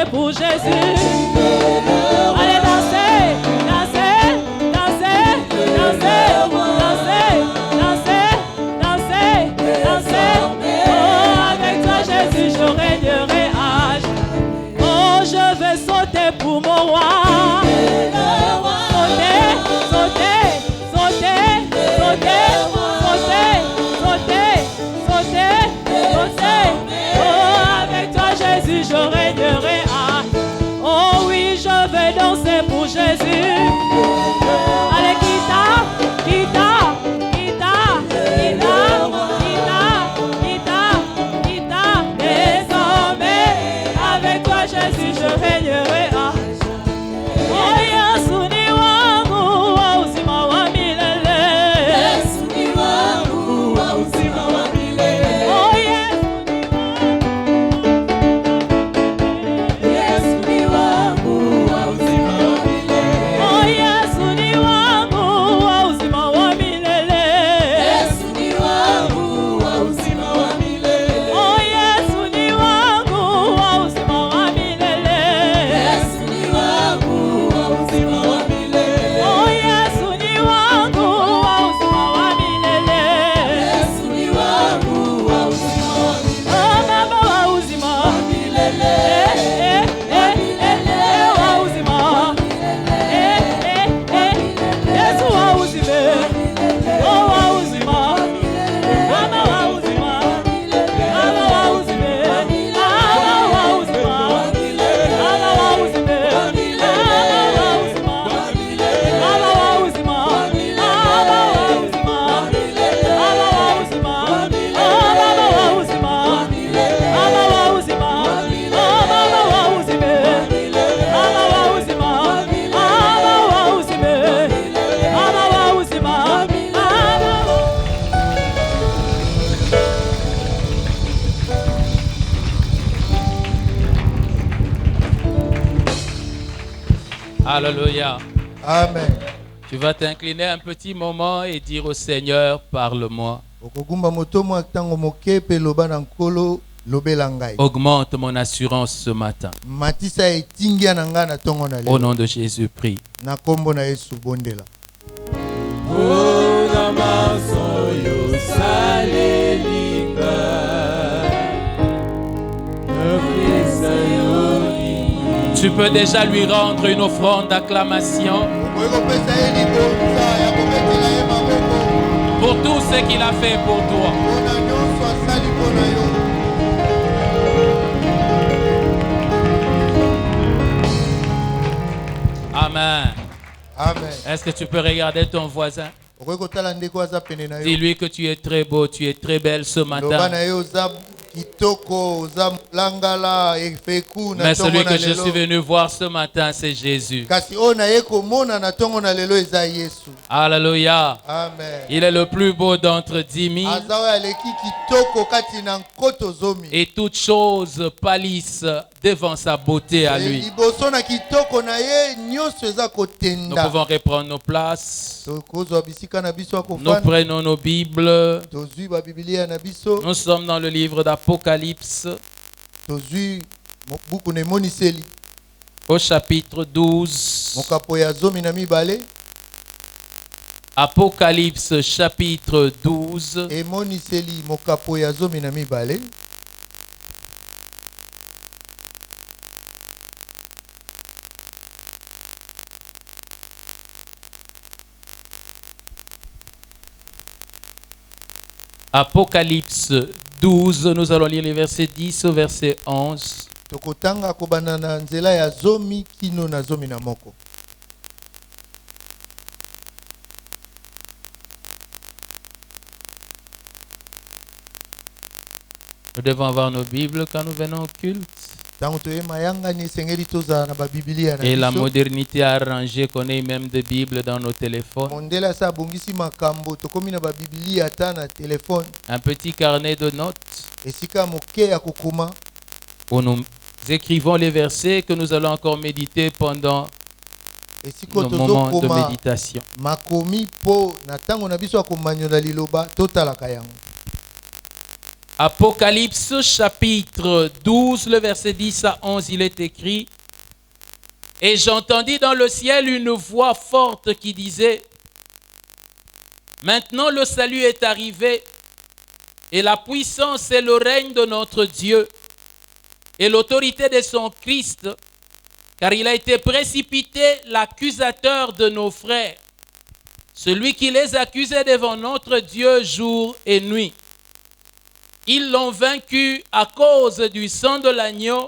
danser pour Jésus. Allez danser, danser, danser, danser, danser, danser, danser, danser. Oh, avec toi Jésus, je régnerai à jamais. Oh, je vais sauter pour mon roi. Sauter, sauter, sauter, sauter, sauter, sauter, sauter, sauter. Oh, avec toi Jésus, je régnerai à. Oh oui, je vais danser pour Jésus. Allez, guitare, guitare, guitare, guitare, guitare, guitare, guitare. Désormais, avec toi Jésus, je régnerai à. Oh, Yesu ni wangu wa uzima wa milele. Yesu ni wangu wa uzima wa milele. Oh, Yesu ni wangu wa uzima wa milele. Oh, Yesu ni wangu wa uzima wa milele. Yesu ni wangu wa uzima wa milele. Oh, Yesu ni wangu wa uzima wa milele. Yesu ni wangu wa uzima wa milele. Oh, Yesu ni wangu wa uzima wa milele. Yesu ni wangu wa uzima wa milele. Oh, Baba wa uzima wa milele. Wa uzima. Yesu wa uzima. Oh, wa uzima. Baba wa uzima. Baba wa uzima. Baba wa uzima. Baba wa uzima. Baba wa uzima. Baba wa uzima. Baba wa uzima. Baba wa uzima. Oh, Baba wa uzima. Baba wa uzima. Oh, Baba wa uzima. Baba wa uzima. Baba wa uzima. Baba wa uzima. Alléluia. Amen. Tu vas t'incliner un petit moment et dire au Seigneur, parle-moi. Okogumba motomo atango moke pe loba na nkolo lobela ngai. Augmente mon assurance ce matin. Matisa etingia na nga na tongo na Au lelo. nom de Jésus, prie. Na kombo na Yesu bondela. Tu peux déjà lui rendre une offrande d'acclamation Okoki kopesa ye libonza ya kobetela ye maboko. pour tout ce qu'il a fait pour toi. Mpona nyonso asali mpona yo. Amen. Amen. Est-ce que tu peux regarder ton voisin? Okoki kotala ndeko aza pene na yo. Dis-lui que tu es très beau, tu es très belle ce Loba matin. na ye oza kitoko, oza langala, efeku na Mais tongo celui na que je suis lelo. venu voir ce matin, c'est Jésus. Kasi oyo na ye komona na tongo na lelo eza Yesu. Alléluia. Amen. Il est le plus beau d'entre 10 000. Aza oyo aleki kitoko kati na nkoto zomi. Et toutes choses pâlissent devant sa beauté à lui. Liboso na kitoko na ye nyonso eza Nous kotenda. pouvons reprendre nos places. Tokozwa bisika na biso ya Nous kofanda. prenons nos Bibles. Tozwi babibilia na biso. Nous sommes dans le livre d'Apocalypse Tozwi buku na emoniseli. au chapitre 12. Mokapo ya zomi na mibale. Apocalypse chapitre 12. Emoniseli mokapo ya zomi na mibale. Apocalypse 12, nous allons lire les versets 10 au verset 11. Tokotanga kobana na nzela ya zomi kino na zomi na moko. Nous devons avoir nos Bibles quand nous venons au culte. Tango toyema yanga ni sengeli toza na babibilia na Et la biso. modernité a arrangé qu'on ait même des Bibles dans nos téléphones. Mondela sa bongisi makambo tokomi na babibilia ata na telefone. Un petit carnet de notes Esika moke ya kokoma où nous écrivons les versets que nous allons encore méditer pendant esiko nos moments de tozokoma méditation. makomi po na tango na biso ya komanyola liloba totalaka yango. Apocalypse chapitre 12, le verset 10 à 11, il est écrit: « Et j'entendis dans le ciel une voix forte qui disait: Maintenant le salut est arrivé, et la puissance et le règne de notre Dieu, et l'autorité de son Christ, car il a été précipité l'accusateur de nos frères, celui qui les accusait devant notre Dieu jour et nuit. Ils l'ont vaincu à cause du sang de l'agneau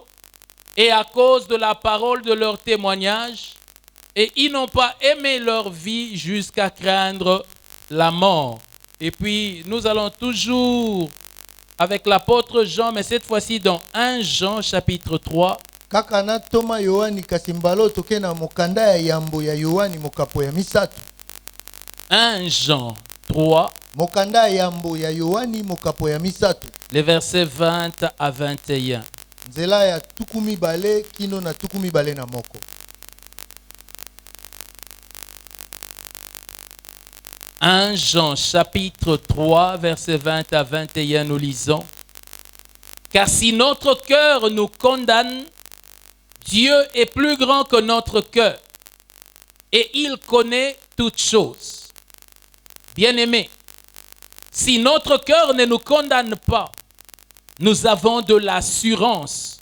et à cause de la parole de leur témoignage, et ils n'ont pas aimé leur vie jusqu'à craindre la mort. » Et puis nous allons toujours avec l'apôtre Jean, mais cette fois-ci dans 1 Jean chapitre 3. Kaka na toma Yohani kasimbalo toke na mokanda ya yambo ya Yohani mokapo ya misatu. 1 Jean 3. Mokanda ya yambo ya Yohani mokapo ya misatu. Les versets 20 à 21. Nzela ya tukumi bale kino na tukumi bale na moko. 1 Jean chapitre 3 versets 20 à 21, nous lisons: « Car si notre cœur nous condamne, Dieu est plus grand que notre cœur, et il connaît toutes choses. Bien-aimés, si notre cœur ne nous condamne pas, nous avons de l'assurance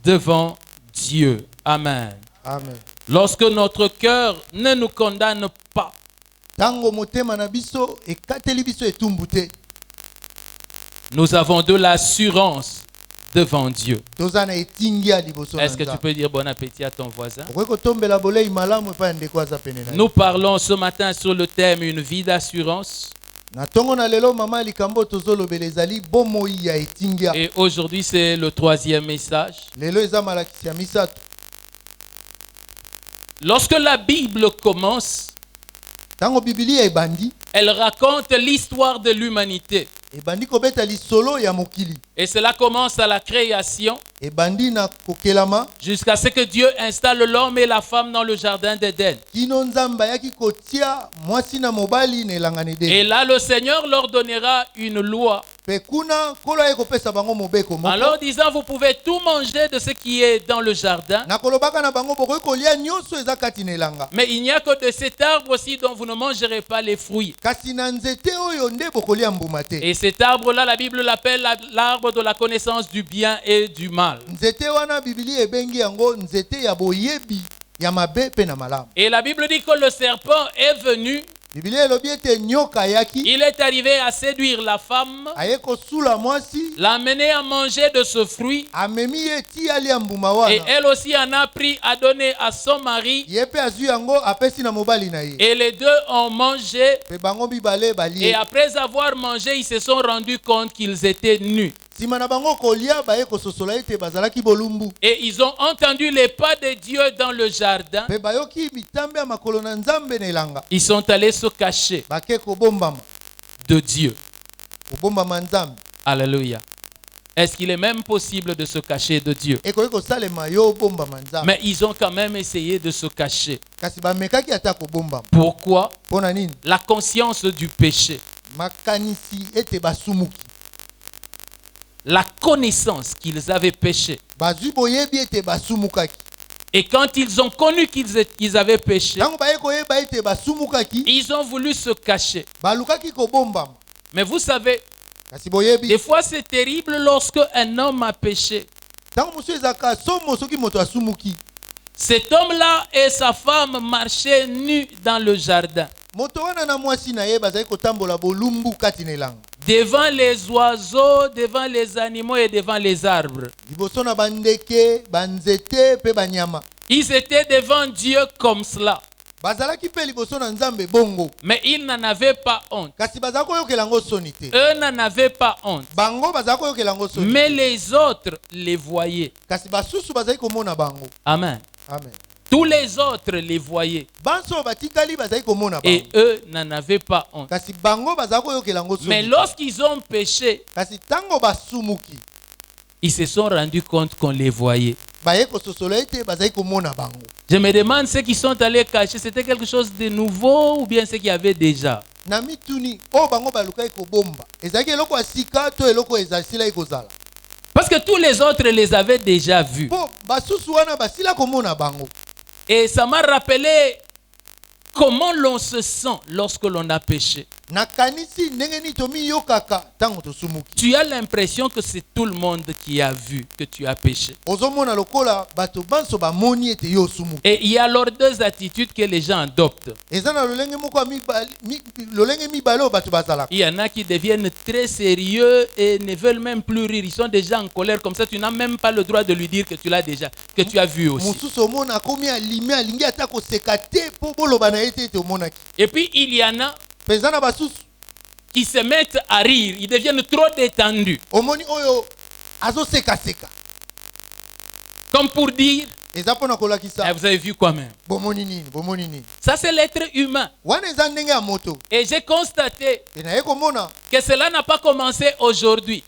devant Dieu. » Amen. Amen. Lorsque notre cœur ne nous condamne pas, tango motema na biso ekateli biso etumbute, nous avons de l'assurance devant Dieu. tozana etingia liboso na Est-ce que tu Nzambe. peux dire bon appétit à ton voisin? Okoki kotombela bolei malamu epai ya ndeko aza pene na yo. Nous parlons ce matin sur le thème une vie d'assurance. Na tongo na lelo mama likambo tozolobela ezali bomoi ya etingia. Et aujourd'hui c'est le troisième message. Lelo eza malakisi ya misato. Lorsque la Bible commence, Tango Biblia ebandi, elle raconte l'histoire de l'humanité. ebandi kobeta lisolo ya mokili. Et cela commence à la création Ebandi na kokelama jusqu'à ce que Dieu installe l'homme et la femme dans le jardin d'Éden. kino Nzambe ayaki kotia mwasi na mobali na elanga na Et Edeni. là le Seigneur leur donnera une loi Pe kuna nkolo ayaki kopesa bango mobeko en moko. leur disant: vous pouvez tout manger de ce qui est dans le jardin, Na kolobaka na bango bokoki kolia nyonso eza kati na elanga. mais il n'y a que de cet arbre aussi dont vous ne mangerez pas les fruits. Kasi na nzete oyo nde bokolia mbuma te. Et cet arbre-là, la Bible l'appelle l'arbre de la connaissance du bien et du mal. Nzete wana Biblia ebengi yango nzete ya boyebi ya mabe pe na malamu. Et la Bible dit que le serpent est venu, Biblia elobi ete nyoka ayaki il est arrivé à séduire la femme, aye kosula mwasi, l'amener à manger de ce fruit, amemi ye ti alia mbuma et wana. elle aussi en a pris à donner à son mari, Ye pe azwi yango apesi na mobali na ye. et les deux ont mangé, Pe bango mibale et balie. après avoir mangé, ils se sont rendus compte qu'ils étaient nus. Sima na bango kolia baye kososola ete bazalaki bolumbu. Et ils ont entendu les pas de Dieu dans le jardin. Pe bayoki mitambe ya makolo na Nzambe na elanga. Ils sont allés se cacher Bake kobombama. de Dieu. Kobombama Nzambe. Alléluia. Est-ce qu'il est même possible de se cacher de Dieu? Ekoki kosalema yo bombama Nzambe. Mais ils ont quand même essayé de se cacher. Kasi bamekaki ata kobombama. Pourquoi? Pona nini? La conscience du péché. Makanisi ete basumuki. La connaissance qu'ils avaient péché. Bazwi boyebi ete basumukaki. Et quand ils ont connu qu'ils avaient péché, Tango baye koyeba ete basumukaki, ils ont voulu se cacher. balukaki kobombama. Mais vous savez, Kasi boyebi. des fois c'est terrible lorsque un homme a péché. Tango mosu ezaka somo soki moto asumuki. Cet homme-là et sa femme marchaient nus dans le jardin, Moto wana na mwasi na ye bazali kotambola bolumbu kati na elanga. devant les oiseaux, devant les animaux et devant les arbres. Liboso na bandeke, banzete pe banyama. Ils étaient devant Dieu comme cela, Bazalaki pe liboso na Nzambe bongo. mais ils n'en avaient pas honte. Kasi bazali koyokela yango soni te. Eux n'en avaient pas honte, Bango bazali koyokela yango soni. mais les autres les voyaient. Kasi basusu bazali komona bango. Amen. Amen. Tous les autres les voyaient Banso batikali bazali komona et bango. eux n'en avaient pas honte. Kasi bango bazali koyokela yango soni. Mais lorsqu'ils ont péché, Kasi tango basumuki, ils se sont rendus compte qu'on les voyait. baye kososola ete bazali komona bango. Je me demande ceux qui sont allés cacher, c'était quelque chose de nouveau ou bien ce qu'il y avait déjà? na mituni o bango balukai kobomba ezalaki eloko ya sika to eloko ezasila ikozala Parce que tous les autres les avaient déjà vus. po basusu wana basila komona bango. Et ça m'a rappelé comment l'on se sent lorsque l'on a péché. nakanisi ndenge nini tomiyokaka ntango tosumuki. Tu as l'impression que c'est tout le monde qui a vu que tu as péché. ozomona lokola bato banso bamoni ete yo osumuki. Et il y a alors deux attitudes que les gens adoptent. eza na lolenge moko ya lolenge mibale oyo bato bazalaka. Il y en a qui deviennent très sérieux et ne veulent même plus rire. Ils sont déjà en colère comme ça. Tu n'as même pas le droit de lui dire que tu l'as déjà, que tu as vu aussi. mosusu omona akomi alimi alingi ata koseka te mpo boloba na ye te ete omonaki. Et puis il y en a mpenza na basusu qui se mettent à rire. Ils deviennent trop détendus. omoni oyo azosekaseka Comme pour dire, eza mpo na kolakisa vous avez vu quoi même. bomoni nini bomoni nini. Ça c'est l'être humain. wana eza ndenge ya moto. Et j'ai constaté e naye komona que cela n'a pas commencé aujourd'hui.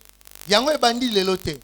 yango ebandi lelo te.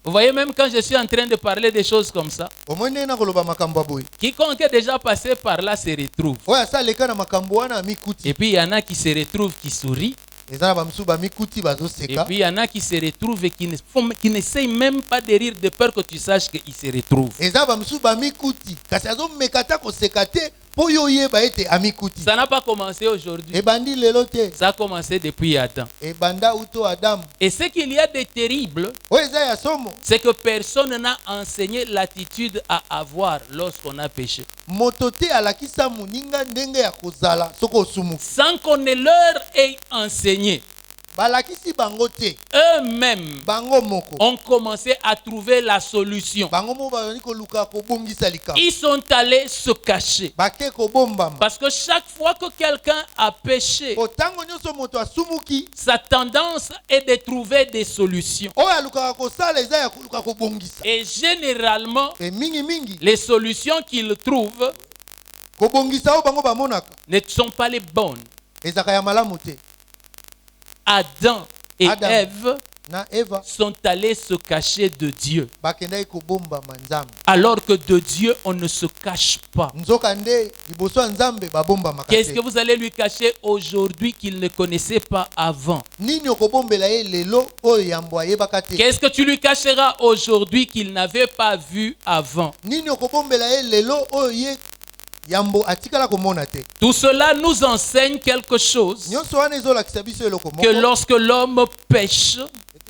Vous voyez, même quand je suis en train de parler des choses comme ça, omoni ndenge na koloba makambo ya boye quiconque est déjà passé par là se retrouve. oyo asaleka na makambo wana amikuti. Et puis il y en a qui se retrouvent, qui sourient. eza na bamosusu bamikuti Et bazoseka. puis il y en a qui se retrouvent et qui n'essayent même pas de rire de peur que tu saches qu'ils se retrouvent. eza bamosusu bamikuti kasi azomeka ata koseka te mpo yo oyeba ete amikuti. Ça n'a pas commencé aujourd'hui. ebandi lelo te. Ça a commencé depuis Adam. ebanda uto adamu. Et ce qu'il y a de terrible, oyo eza ya somo. c'est que personne n'a enseigné l'attitude à avoir lorsqu'on a péché. moto te alakisa moninga ndenge ya kozala soki osumuki. Sans qu'on ne leur ait enseigné. balakisi bango te. Eux-mêmes bango moko ont commencé à trouver la solution. bango moko bazali koluka kobongisa likambo. Ils sont allés se cacher. bake kobombama. Parce que chaque fois que quelqu'un a péché, po ntango nyonso moto asumuki sa tendance est de trouver des solutions. oyo alukaka kosala eza ya koluka kobongisa. Et généralement, e mingi les solutions qu'ils trouvent kobongisa oyo bango bamonaka ne sont pas les bonnes. ezaka ya malamu te. Adam et Adam. Ève na eva sont allés se cacher de Dieu. bakendaki kobombama nzambe. Alors que de Dieu, on ne se cache pas. nzoka nde liboso ya nzambe babombamaka Qu'est-ce que te. vous allez lui cacher aujourd'hui qu'il ne connaissait pas avant? nini okobombela ye lelo oyo yambo ayebaka te. Qu'est-ce que tu lui cacheras aujourd'hui qu'il n'avait pas vu avant? nini okobombela ye lelo oyo ye yambo atikala komona te. Tout cela nous enseigne quelque chose, nyonso wana ezolakisa biso eloko que moko. lorsque l'homme pêche,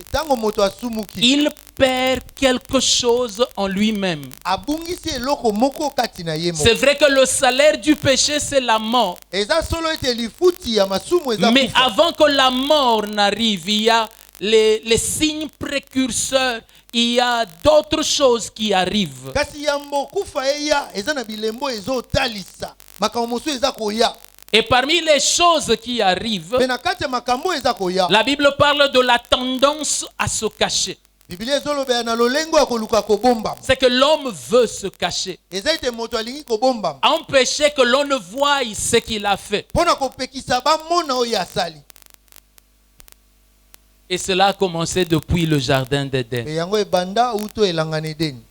ntango moto asumuki il perd quelque chose en lui-même. abungisi eloko moko kati na ye moko. C'est vrai que le salaire du péché, c'est la mort. eza solo ete lifuti ya masumu eza Mais kufa. avant que la mort n'arrive, il y a les signes précurseurs, il y a d'autres choses qui arrivent. kasi yambo kufa eya eza na bilembo ezotalisa makambo mosusu eza koya. Et parmi les choses qui arrivent, mpe na kati ya makambo eza koya. la Bible parle de la tendance à se cacher. bibilia ezolobela na lolengo ya koluka kobombama. C'est que l'homme veut se cacher. eza ete moto alingi kobombama Empêcher que l'on ne voie ce qu'il a fait. mpo na kopekisa bamona oyo asali. Et cela a commencé depuis le jardin d'Éden. mpe yango ebanda uto elangana edeni.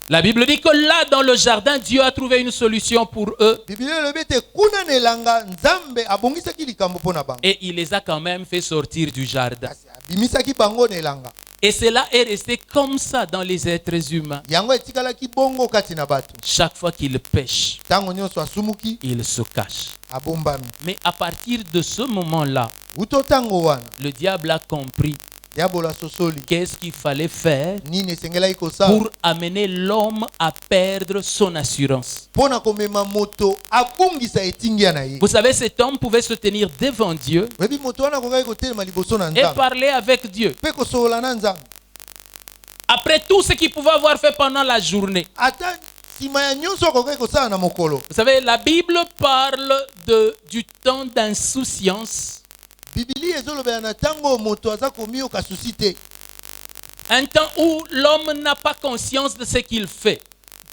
La Bible dit que là, dans le jardin, Dieu a trouvé une solution pour eux. bibilia elobi ete kuna na elanga nzambe abongisaki likambo mpo na bango. Et il les a quand même fait sortir du jardin. kasi abimisaki bango na elanga. Et cela est resté comme ça dans les êtres humains. yango etikalaki bongo kati na bato. Chaque fois qu'ils pêchent, ntango nyonso asumuki ils se cachent. abombami. Mais à partir de ce moment-là, uto ntango wana le diable a compris diabolo asosoli qu'est-ce qu'il fallait faire nini esengelaki kosala pour amener l'homme à perdre son assurance. mpo na komema moto abungisa etingia na ye. Vous savez, cet homme pouvait se tenir devant Dieu oyebi moto wana akokaki kotelema liboso na et nzambe parler avec Dieu. mpe kosolola na nzambe. Après tout ce qu'il pouvait avoir fait pendant la journée. ata nsima ya nyonso akokaki kosala na mokolo. Vous savez, la Bible parle du temps d'insouciance. bibilia ezolobela na ntango oyo moto aza komioka susi te. Un temps où l'homme n'a pas conscience de ce qu'il fait.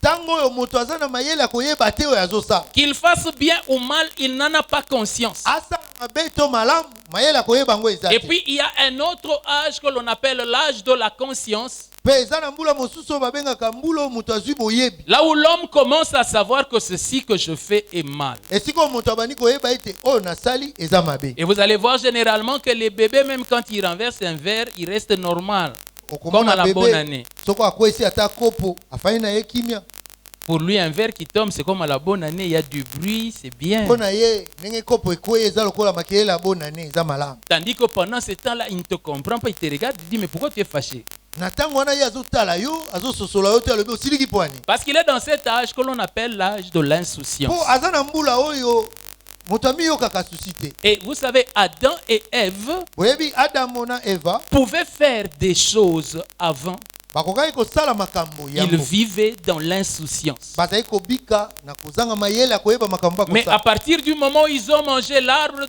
tango oyo moto aza na mayele akoyeba te oyo azosala Qu'il fasse bien ou mal, il n'en a pas conscience. asala mabe to malamu mayele akoyeba yango eza Et te puis il y a un autre âge que l'on appelle l'âge de la conscience. mpe eza na mbula mosusu oyo babengaka mbula oyo moto azwi boyebi Là où l'homme commence à savoir que ceci que je fais est mal. esika oyo moto abandi koyeba ete oyo nasali eza mabe Et vous allez voir généralement que les bébés, même quand ils renversent un verre, ils restent normal. Comme à la bonne année. soko akwesi ata kopo afani na ye kimia Pour lui, un verre qui tombe, c'est comme à la bonne année. Il y a du bruit, c'est bien. mpo na ye ndenge kopo ekwei eza lokola makeyele ya bonane eza malamu Tandis que pendant ce temps-là, il ne te comprend pas, il te regarde, il dit, mais pourquoi tu es fâché? na ntango wana ye azotala yo azososola yo te alobi osiliki pwani Parce qu'il est dans cet âge que l'on appelle l'âge de l'insouciance. mpo aza na mbula oyo moto amiyokaka susi te Et vous savez, Adam et Ève boyebi adamu na eva pouvaient faire des choses avant. bakokaki kosala makambo Ils yango vivaient dans l'insouciance. bazali kobika na kozanga mayele ya koyeba makambo Mais à bakosala partir du moment où ils ont mangé l'arbre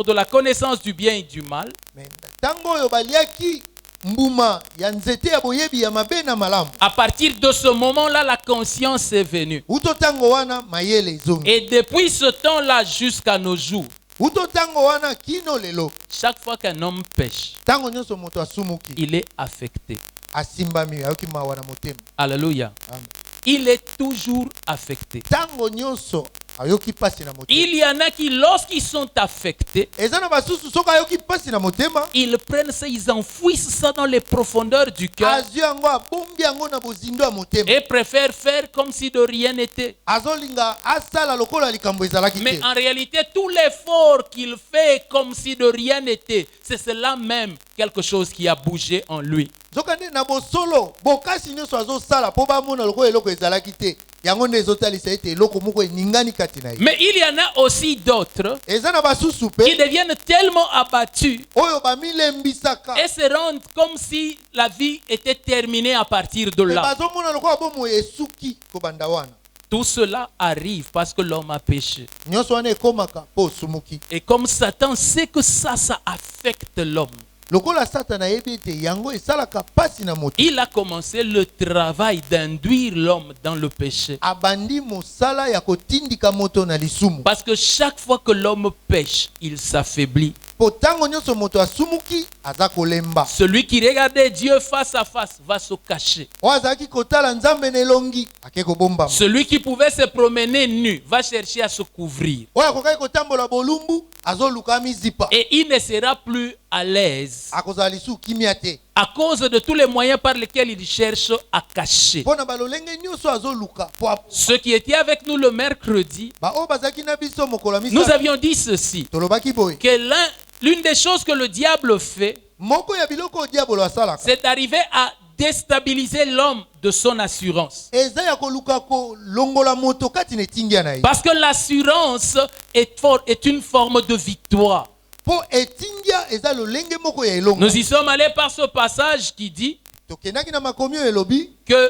de la connaissance du bien et du mal, Mais ntango oyo baliaki mbuma ya nzete ya boyebi ya mabe na malamu à partir de ce moment-là, la conscience est venue. uto ntango wana mayele ezongi Et depuis ce temps-là jusqu'à nos jours, uto ntango wana kino lelo chaque fois qu'un homme pêche, ntango nyonso moto asumuki il est affecté. asimbami ayoki mawa na motema Alléluia. Amen. Il est toujours affecté. ntango nyonso ayoki pasi na motema Il y en a qui, lorsqu'ils sont affectés, eza na basusu soki ayoki pasi na motema ils prennent ça, ils enfouissent ça dans les profondeurs du cœur azwi yango abombi yango na bozindo ya motema et préfèrent faire comme si de rien n'était. azolinga asala lokola likambo ezalaki Mais te en réalité, tout l'effort qu'il fait comme si de rien n'était, c'est cela même quelque chose qui a bougé en lui. nzokande na bosolo bokasi nyonso azosala mpo bamona lokola eloko ezalaki te yango nde ezotalisa ete eloko moko eningani kati na ye Mais il y en a aussi d'autres eza na basusu qui mpe deviennent tellement abattus oyo bamilembisaka et se rendent comme si la vie était terminée à partir de mpe là. bazomona lokola bomoi esuki kobanda wana Tout cela arrive parce que l'homme a péché. nyonso wana ekomaka mpo osumuki Et comme Satan sait que ça affecte l'homme, lokola satana ayebi ete yango esalaka pasi na moto il a commencé le travail d'induire l'homme dans le péché. abandi mosala ya kotindika moto na lisumu Parce que chaque fois que l'homme pêche, il s'affaiblit. mpo ntango nyonso moto asumuki aza kolemba Celui qui regardait Dieu face à face va se cacher. oyo azalaki kotala nzambe na elongi ake kobombama Celui qui pouvait se promener nu va chercher à se couvrir. oyo akokaki kotambola bolumbu azoluka amizipa Et il ne sera plus à l'aise akozala lisusu kimia te à cause de tous les moyens par lesquels il cherche à cacher. mpo na balolenge nyonso azoluka po Ceux qui étaient avec nous le mercredi, baoyo bazalaki na biso mokolo ya nous misala avions dit ceci, tolobaki boye que l'une des choses que le diable fait, moko ya biloko oyo diabolo asalaka c'est d'arriver à déstabiliser l'homme de son assurance. eza ya koluka kolongola moto kati na etingia na ye Parce que l'assurance est une forme de victoire. mpo etingia eza lolenge moko ya elongo Nous y sommes allés par ce passage qui dit tokendaki na makomi oyo elobi que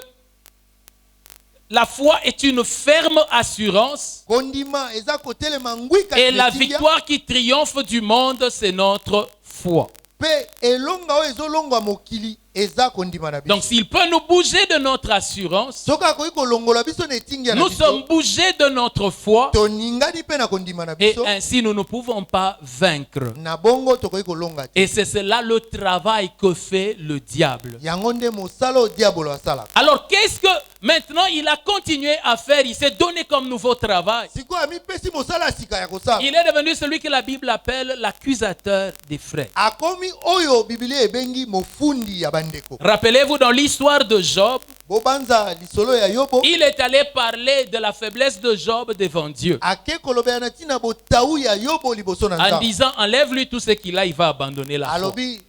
la foi est une ferme assurance kondima eza kotelema ngwi et kati la na etingia victoire qui triomphe du monde, c'est notre foi. mpe elonga oyo ezolongwa mokili eza kondima na Donc biso s'il peut nous bouger de notre assurance, soki akoki kolongola biso na etingia na nous sommes biso bougés de notre foi toningani mpe na kondima na et biso ainsi nous ne pouvons pas vaincre. na bongo tokoki kolonga te Et c'est cela le travail que fait le diable. yango nde mosala oyo diabolo asalaka Alors qu'est-ce que maintenant il a continué à faire? Il s'est donné comme nouveau travail. sikoyo amipesi mosala ya sika ya kosala Il est devenu celui que la Bible appelle l'accusateur des frères. akomi oyo bibilia ebengi mofundi ya bandeko Rappelez-vous dans l'histoire de Job, bobanza lisolo ya yobo il est allé parler de la faiblesse de Job devant Dieu ake kolobela na ntina botau ya yobo liboso na en nzambe disant enlève-lui tout ce qu'il a, il va abandonner la foi. alobi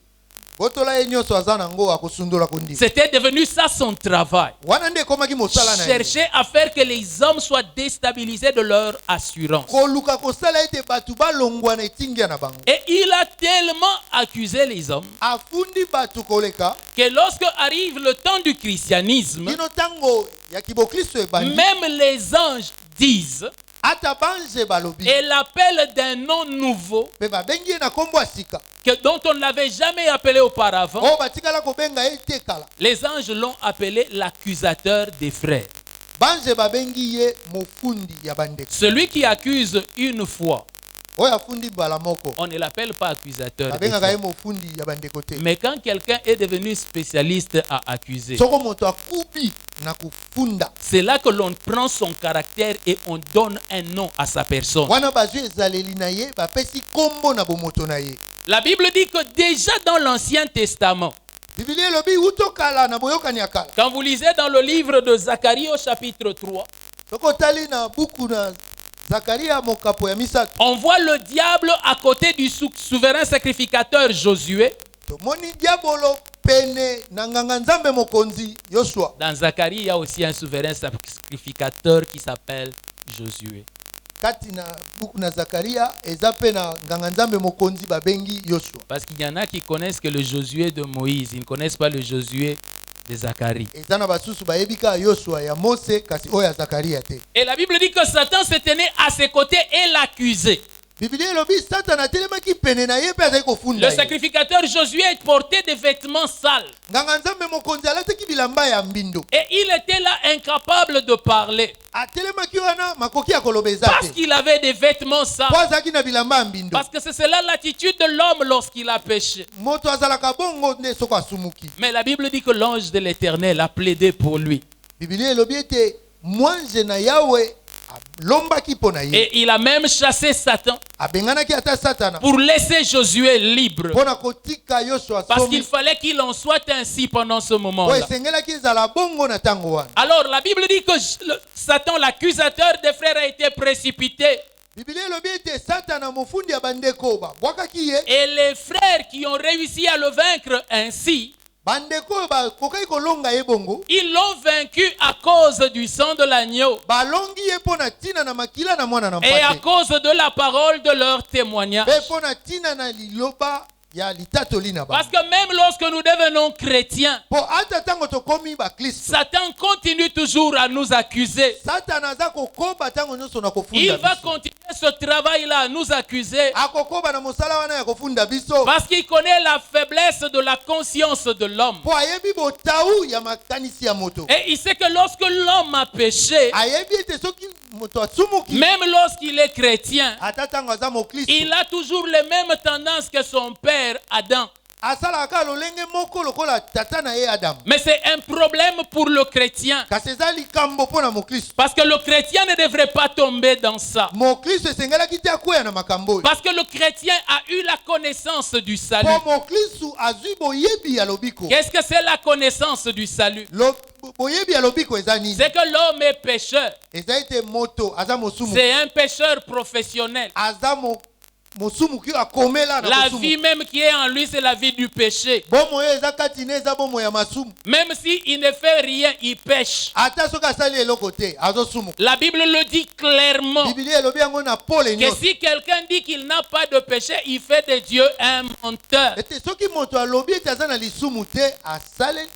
botola ye nyonso aza nango akosundola kondima C'était devenu ça son travail. wana nde ekomaki mosala na ye Chercher à faire que les hommes soient déstabilisés de leur assurance. koluka kosala ete bato balongwa na etingia na bango Et il a tellement accusé les hommes afundi bato koleka que lorsque arrive le temps du christianisme, kino ntango ya kiboklisto ebandi même les anges disent ata banze balobi et l'appellent d'un nom nouveau mpe babengi ye na nkombo ya sika dont on ne l'avait jamais appelé auparavant. oyo batikala kobenga ye te kala Les anges l'ont appelé l'accusateur des frères. banze babengi ye mofundi ya bandeko. Celui qui accuse une fois, Oyo afundi bala moko on ne l'appelle pas accusateur. babengaka ye mofundi ya bandeko te. Mais quand quelqu'un est devenu spécialiste à accuser, Soko moto akubi na kufunda c'est là que l'on prend son caractère et on donne un nom à sa personne. wana bazwi ezaleli na ye bapesi kombo na bomoto na ye. La Bible dit que déjà dans l'Ancien Testament, Biblia elobi utokala na boyokani ya kala. quand vous lisez dans le livre de Zacharie au chapitre 3, Soko tali na buku na Zakaria mokapo ya misato. on voit le diable à côté du souverain sacrificateur Josué. Tomoni diabolo pene na nganga nzambe mokonzi Yoshua. Dans Zacharie, il y a aussi un souverain sacrificateur qui s'appelle Josué. Kati na buku na Zakaria eza pe na nganga nzambe mokonzi babengi Yoshua. Parce qu'il y en a qui connaissent que le Josué de Moïse, ils ne connaissent pas le Josué de Zacharie. Eza na basusu bayebika Yoshua ya Mose kasi oya Zakaria te. Et la Bible dit que Satan se tenait à ses côtés et l'accusait. Biblia elobi Satan atelemaki pene na ye pe azali kofunda Le ye. sacrificateur Josué portait des vêtements sales. Nganga nzambe mokonzi alataki bilamba ya mbindo. Et il était là incapable de parler. Atelemaki wana makoki ya koloba eza Parce te. qu'il avait des vêtements sales. Po azalaki na bilamba ya mbindo. Parce que c'est cela l'attitude de l'homme lorsqu'il a péché. Moto azalaka bongo nde soko asumuki. Mais la Bible dit que l'ange de l'Éternel a plaidé pour lui. Biblia elobi ete mwanze na Yawe lombaki po na ye. Et il a même chassé Satan Abenganaki ata Satana pour laisser Josué libre. pona kotika Yoshua Parce qu'il somi. fallait qu'il en soit ainsi pendant ce Po moment-là. esengelaki ezala bongo na tango wana. Alors la Bible dit que Satan, l'accusateur des frères, a été précipité. Biblia elobi ete Satana mofundi ya bandeko babwakaki ye. Et les frères qui ont réussi à le vaincre ainsi, Bandeko bakokaki kolonga ye bongo. ils l'ont vaincu à cause du sang de l'agneau Balongi ye pona tina na makila na mwana na et à mpate. cause de la parole de leur témoignage. Pe pona tina na liloba ya litatoli na Parce ba. que même lorsque nous devenons chrétiens, Po ata tango tokomi ba Kristo. Satan continue toujours à nous accuser. Satana aza kokoba tango nyonso na kofunda Il va biso. continuer ce travail-là à nous accuser Akokoba na mosala wana ya kofunda biso. parce qu'il connaît la faiblesse de la conscience de l'homme. Po ayebi botau ya makanisi ya moto. Et il sait que lorsque l'homme a péché, Ayebi ete soki moto asumuki même lorsqu'il est chrétien, ata tango aza mokristo il a toujours les mêmes tendances que son père Adam. asalaka lolenge moko lokola tata na ye Adamu. Mais c'est un problème pour le chrétien. Kasi eza likambo mpo na mokristo. Parce que le chrétien ne devrait pas tomber dans ça. Mokristo esengelaki te akwea na makambo oyo. Parce que le chrétien a eu la connaissance du salut. Po mokristo azwi boyebi ya lobiko. Qu'est-ce que c'est la connaissance du salut? Boyebi ya lobiko eza nini? C'est que l'homme est pécheur. Eza ete moto aza mosumu. C'est un pécheur professionnel. Aza mosumu ki akomela na La mosumu. vie même qui est en lui, c'est la vie du péché. Bomo yo eza kati ne eza bomo ya masumu. Même s'il ne fait rien, il pêche. Ata soki asali eloko te azosumu. La Bible le dit clairement Biblia elobi yango na Paul que nyonso. si quelqu'un dit qu'il n'a pas de péché, il fait de Dieu un menteur. Ete soki moto alobi ete aza na lisumu te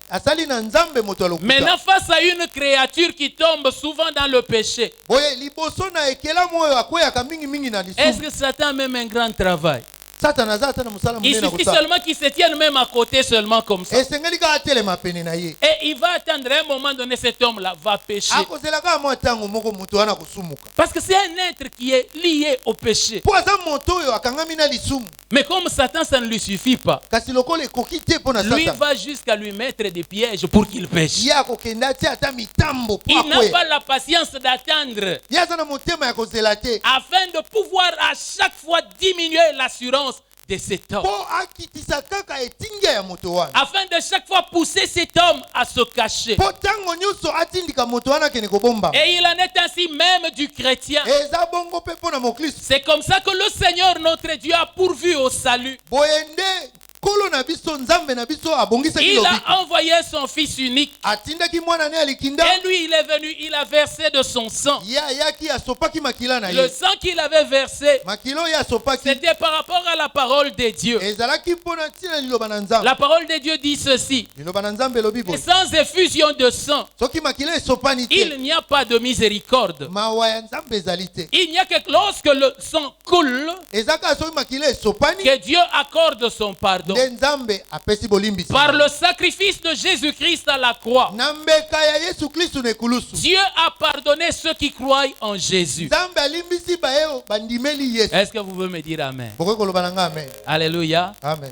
asali na nzambe moto alokuta. Maintenant, face à une créature qui tombe souvent dans le péché, Boye liboso na ekelamu oyo akweyaka mingi na est-ce lisumu. que Satan même un grand travail? Satana aza ata na mosala Il monene na suffit kosala. seulement qu'il se tienne même à côté seulement comme ça. Esengeli kaka atelema pene na ye. Et il va attendre un moment donné, cet homme-là va pécher. Akozela kaka mwa ntango moko moto wana kosumuka. Parce que c'est un être qui est lié au péché. Po aza moto oyo akangami na lisumu. Mais comme Satan, ça ne lui suffit pas. Kasi lokola ekoki te mpo na Lui Satana. va jusqu'à lui mettre des pièges pour qu'il pêche. Ye akokenda te ata mitambo po Il n'a akwea. pas la patience d'attendre Ye aza na motema ya kozela te. afin de pouvoir à chaque fois diminuer l'assurance de cet homme. Po akitisa kaka etingia ya moto wana. Afin de chaque fois pousser cet homme à se cacher. Po ntango nyonso atindika moto wana akende kobomba. Et il en est ainsi même du chrétien. Eza bongo mpe mpo na mokristo. C'est comme ça que le Seigneur notre Dieu a pourvu au salut. Boye nde kolo na biso nzambe na biso abongisaki Il lobiko. a envoyé son fils unique. Atindaki mwana ne ya likinda. Et lui, il est venu, il a versé de son sang. Ye ayaki asopaki makila na Le ye. sang qu'il avait versé, Makila oyo asopaki c'était par rapport à la parole de Dieu. ezalaki mpo na ntina liloba na nzambe. La parole de Dieu dit ceci. Liloba na nzambe elobi Et boye. sans effusion de sang, Soki makila esopani il te, n'y a pas de miséricorde. mawa ya nzambe ezali te. Il n'y a que lorsque le sang coule Eza kaka soki makila esopani, que Dieu accorde son pardon. pardon. nde nzambe apesi bolimbisi Par le sacrifice de Jésus-Christ à la croix, na mbeka ya yesu kristu na ekulusu Dieu a pardonné ceux qui croient en Jésus. nzambe alimbisi bayo bandimeli yesu. Est-ce que vous pouvez me dire Amen? Bokoki koloba na nga amen. Alléluia. Amen.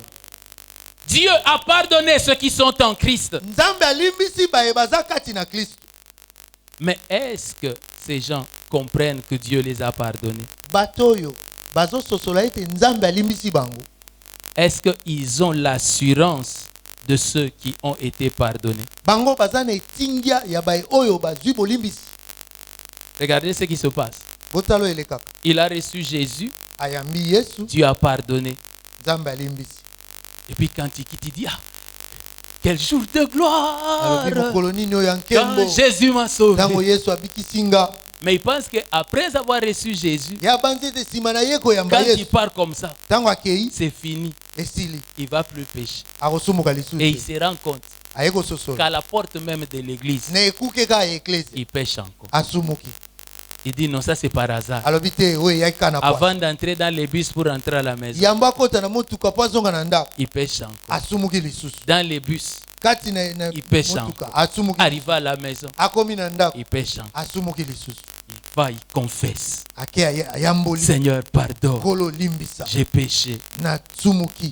Dieu a pardonné ceux qui sont en Christ. nzambe alimbisi baye baza kati na kristu. Mais est-ce que ces gens comprennent que Dieu les a pardonnés? bato oyo bazososola ete nzambe alimbisi bango. Est-ce qu'ils ont l'assurance de ceux qui ont été pardonnés? Bango baza na etingia ya baye oyo bazwi bolimbisi. Regardez ce qui se passe. Botalo elekaka. Il a reçu Jésus, Ayambi yesu, Dieu a pardonné. nzambe alimbisi. Et puis quand il quitte, il dit, ah, quel jour de gloire! Alobi mokolo nini oyo ya Quand nkembo. Jésus m'a sauvé. Ntango yesu abikisi nga. Mais il pense qu'après avoir reçu Jésus, Ya banzi ete nsima na ye koyamba quand il yesu. part comme ça, Ntango akei c'est fini. esili. Il ne va plus pécher. Akosumuka Et il lisusu. se rend compte Aye kososola. qu'à la porte même de l'église, Na ekuke ka ya eklesi. il pêche encore. Asumuki. Il dit non, ça c'est par hasard. Alobi te oyo yaki kana po. Avant d'entrer dans les bus pour entrer à la maison, Yamba akota na motuka po azonga na ndako. il pêche encore. Asumuki lisusu. Dans les bus, Kati na Il pêche motuka asumuki. arrivé à la maison, Akomi na ndako. il pêche encore. Asumuki lisusu. Il va, il confesse. Ake ayamboli. Seigneur, pardon, Kolo limbisa. j'ai péché. Na tsumuki.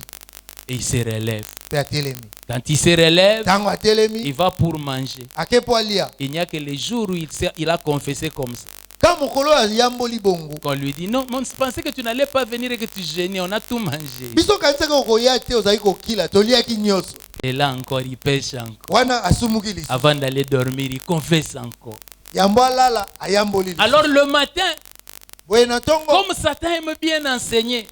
Et il se relève. Pe atelemi. Quand il se relève, Tango atelemi. il va pour manger. Ake po alia. Il n'y a que les jours où il a confessé comme ça. Ka mokolo ayamboli bongo. Qu'on lui dit, non, on pensait que tu n'allais pas venir et que tu gênais. On a tout mangé. Biso kanisaka okoya te ozali kokila toliaki nyonso. Et là encore, il pêche encore. Wana asumuki lisusu. Avant d'aller dormir, il confesse encore. Yambo alala ayamboli lisusu. Alors le matin, Boye na tongo. comme Satan aime bien enseigner,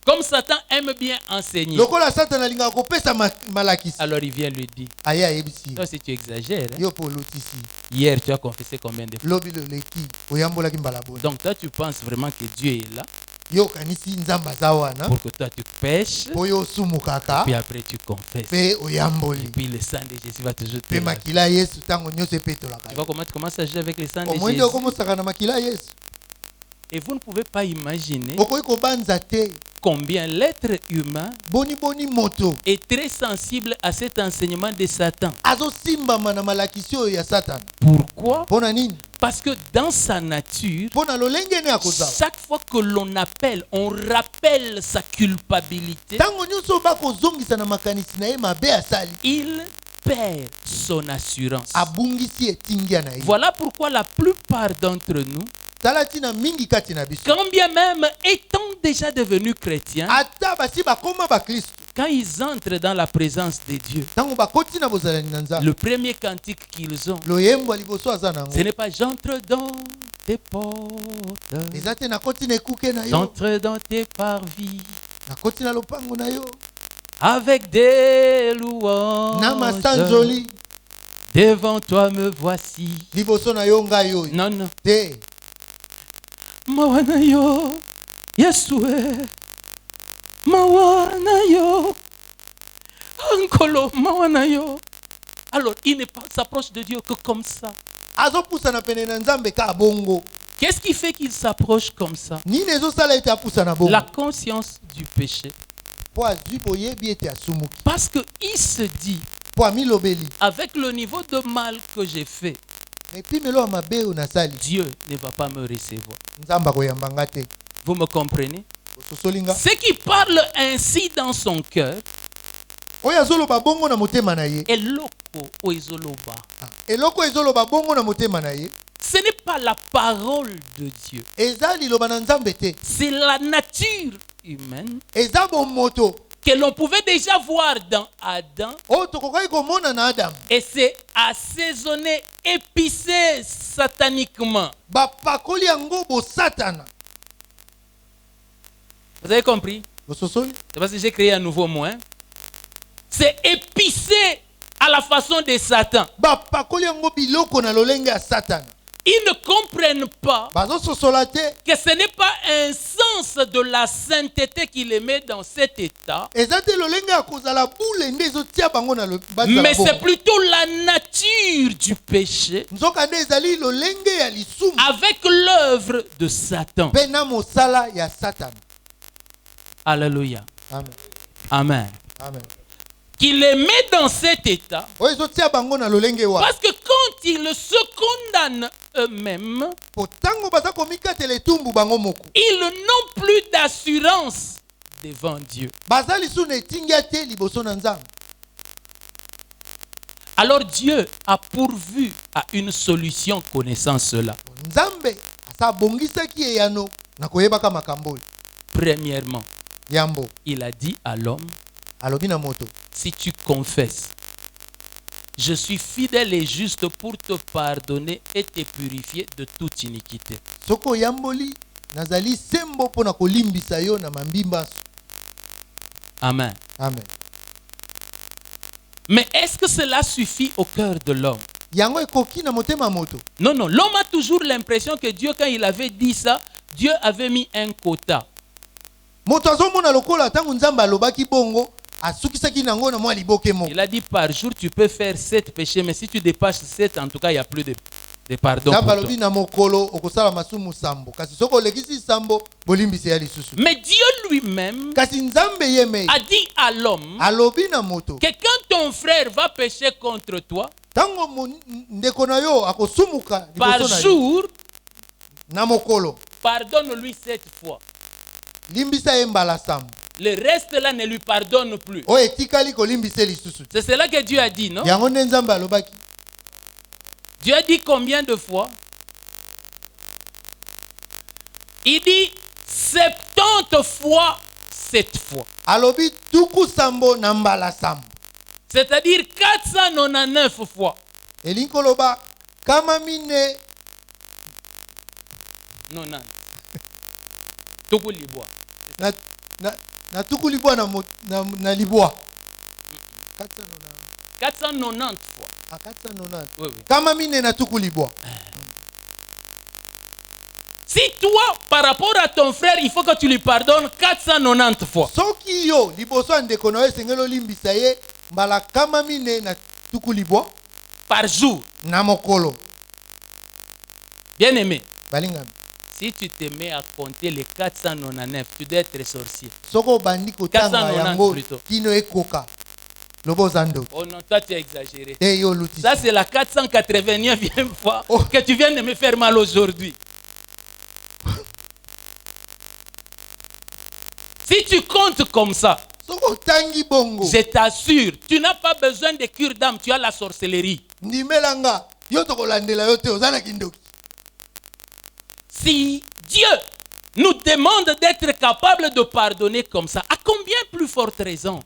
comme Satan aime bien enseigner, Lokola Satan alingaka kopesa malakisi. alors il vient lui dire, Aya ayebisi. toi si tu exagères, hein, Yo po lotisi. hier tu as confessé combien de fois? Lobi loleki oyambolaki mbala boni. Donc toi tu penses vraiment que Dieu est là Yo kanisi nzamba za wana. pour que toi tu pêches, Po yo osumukaka. puis après tu confesses. Pe oyamboli. Puis le sang de Jésus va toujours te Pe laver. makila Yesu tango nyonso epetolaka. Tu vois comment tu commences à jouer avec le sang de Omwendi Jésus. okomosaka na makila Yesu. Et vous ne pouvez pas imaginer Okoki kobanza te. combien l'être humain Boni boni moto. est très sensible à cet enseignement de Satan. Azosimbama na malakisi oyo ya Satan. Pourquoi? Pona nini? Parce que dans sa nature, Pona lolenge ne akozala. chaque fois que l'on appelle, on rappelle sa culpabilité, Tango nyonso bakozongisa na makanisi na ye mabe asali. il perd son assurance. Abungisi etingia na ye. Voilà pourquoi la plupart d'entre nous, Tala tina mingi kati na biso. quand bien même étant déjà devenus chrétiens, Ata basi bakoma ba Kristo. quand ils entrent dans la présence de Dieu, Tango bakoti na bozalani na Nzambe. le premier cantique qu'ils ont, Loyembo liboso aza nango. ce n'est pas j'entre dans tes portes, Eza te nakoti na ekuke na yo. j'entre dans tes parvis Nakoti na lopango na yo. avec des louanges. Na masanjoli. Devant toi me voici. Liboso na yo ngai oyo. Non, non. Te. Mawana yo, Yesue. Mawana yo. Ankolo, mawana yo. Alors, il ne s'approche de Dieu que comme ça. Azopusa na pene na Nzambe ka bongo. Qu'est-ce qui fait qu'il s'approche comme ça? Nini ezosala ete apusa na bongo? La conscience du péché. Po azwi boyebi ete asumuki. Parce qu'il se dit, Po amilobeli. avec le niveau de mal que j'ai fait, Epimelo ya mabe oyo nasali. Dieu ne va pas me recevoir. Nzambe akoyambanga te. Vous me comprenez? Ososolinga. Ce qui parle ainsi dans son cœur, Oyo azoloba bongo na motema na ye. eloko oezoloba. Eloko ezoloba bongo na motema na ye. Ce n'est pas la parole de Dieu. Eza liloba na Nzambe te. C'est la nature humaine Eza bomoto. que l'on pouvait déjà voir dans Adam. Oyo tokokaki komona na Adamu. Et c'est assaisonné, épicé sataniquement. Bapakoli yango bo Satana. Vous avez compris? Bososoli. C'est parce que j'ai créé un nouveau mot. Hein? C'est épicé à la façon de Satan. Bapakoli yango biloko na lolenge ya Satana. Ils ne comprennent pas Bazososola te. que ce n'est pas un sens de la sainteté qui les met dans cet état, Eza te lolenge ya kozala bule nde ezotia bango na mais c'est plutôt la nature du péché nzoka nde ezali lolenge ya lisumu. avec l'œuvre de Satan. Mpe na mosala ya Satana. Alléluia. Amen. Amen. Amen. Qui les met dans cet état. Oyo ezotia bango na lolenge wa. Parce que quand ils se condamnent eux-mêmes, Po tango baza komikatela etumbu bango moko. ils n'ont plus d'assurance devant Dieu. Baza lisu na etingia te liboso na Nzambe. Alors Dieu a pourvu à une solution connaissant cela. Nzambe asa bongisaki eyano na koyebaka makambo oyo. Premièrement, Yambo il a dit à l'homme, alobi na moto. si tu confesses, je suis fidèle et juste pour te pardonner et te purifier de toute iniquité. Soko yamboli nazali sembo pona kolimbisa yo na mambimbaso. Amen. Amen. Mais est-ce que cela suffit au cœur de l'homme? Yango ekoki na motema moto. Non, non. L'homme a toujours l'impression que Dieu, quand il avait dit ça, Dieu avait mis un quota. Moto azomona lokola tangu Nzambe alobaki bongo asukisaki nango na mwa liboke moko. Il a dit par jour tu peux faire 7 péchés, mais si tu dépasses 7, en tout cas, il n'y a plus de pardon. Nzambe Pour alobi toi. na mokolo okosala masumu sambo. Kasi soko lekisi sambo bolimbisa ya lisusu. Mais Dieu lui-même Kasi Nzambe yeme a dit à l'homme alobi na moto. que quand ton frère va pécher contre toi, Tango ndeko na yo akosumuka par liboso na yo jour, na mokolo. pardonne-lui 7 fois. Limbisa ye mbala sambo. Le reste là ne lui pardonne plus. O etikali kolimbisa lisusu. C'est cela que Dieu a dit, non? Yango nde Nzambe alobaki. Dieu a dit combien de fois? Il dit 70 fois 7 fois. Alobi tuku sambo na mbala sambo. C'est-à-dire 499 fois. Elingi koloba kama mine Non, non. Tuku libwa. na tuku libwa na libwa. 490 fois. A 490. Oui, oui. Kama mine na tuku libwa. Si toi, par rapport à ton frère, il faut que tu lui pardonnes 490 fois. Soki yo liboso ndeko na yo sengelo limbisa ye mbala kama mine na tuku libwa Par jour. na mokolo. Bien aimé. Balingami. Si tu te mets à compter les 499, tu dois être sorcier. Soko bandi kotanga 490 yango plutôt. kino ekoka. Lobo zando. Oh non, toi tu as exagéré. Eh yo luti. Ça c'est la 489e fois Oh. que tu viens de me faire mal aujourd'hui. Si tu comptes comme ça, Soko tangi bongo. je t'assure, tu n'as pas besoin de cure d'âme, tu as la sorcellerie. Ndimelanga yo tokolandela yo te ozana kindoki. Si Dieu nous demande d'être capable de pardonner comme ça, à combien plus forte raison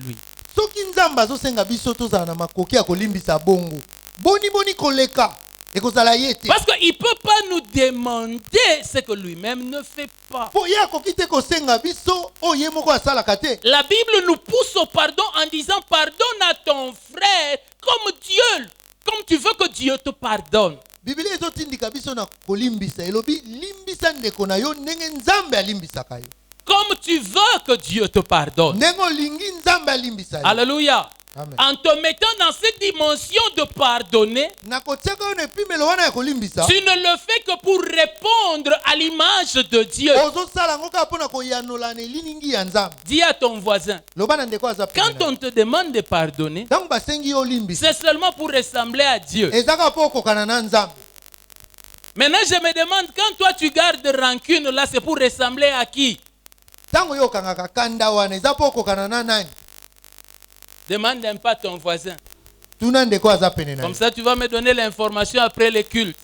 lui? Soki Nzambe azosenga biso tozala na makoki ya kolimbisa bongo. Boni koleka ekozala ye te. Parce qu'il ne peut pas nous demander ce que lui-même ne fait pas. Po ye akoki te kosenga biso oyo ye moko asalaka te. La Bible nous pousse au pardon en disant pardonne à ton frère comme Dieu, comme tu veux que Dieu te pardonne. Biblia ezotindika biso na kolimbisa elobi limbisa ndeko na yo ndenge Nzambe alimbisaka yo. Comme tu veux que Dieu te pardonne. Ndenge olingi Nzambe alimbisa yo. Alléluia. Amen. En te mettant dans cette dimension de pardonner, Nakotiaka yo na epimelo wana ya kolimbisa. tu ne le fais que pour répondre à l'image de Dieu. Ozosala yango kaka mpona koyanola na elilingi ya Nzambe. Dis à ton voisin, Loba na ndeko aza pene quand na yo. on te demande de pardonner, Ntango basengi yo olimbisa c'est seulement pour ressembler à Dieu. ezaka mpo okokana na Nzambe. Maintenant, je me demande, quand toi tu gardes rancune là, c'est pour ressembler à qui? Ntango yo okangaka kanda wana eza mpo okokana na nani? Demande un peu à ton voisin. Tuna ndeko aza pene na Comme yo. ça, tu vas me donner l'information après le culte.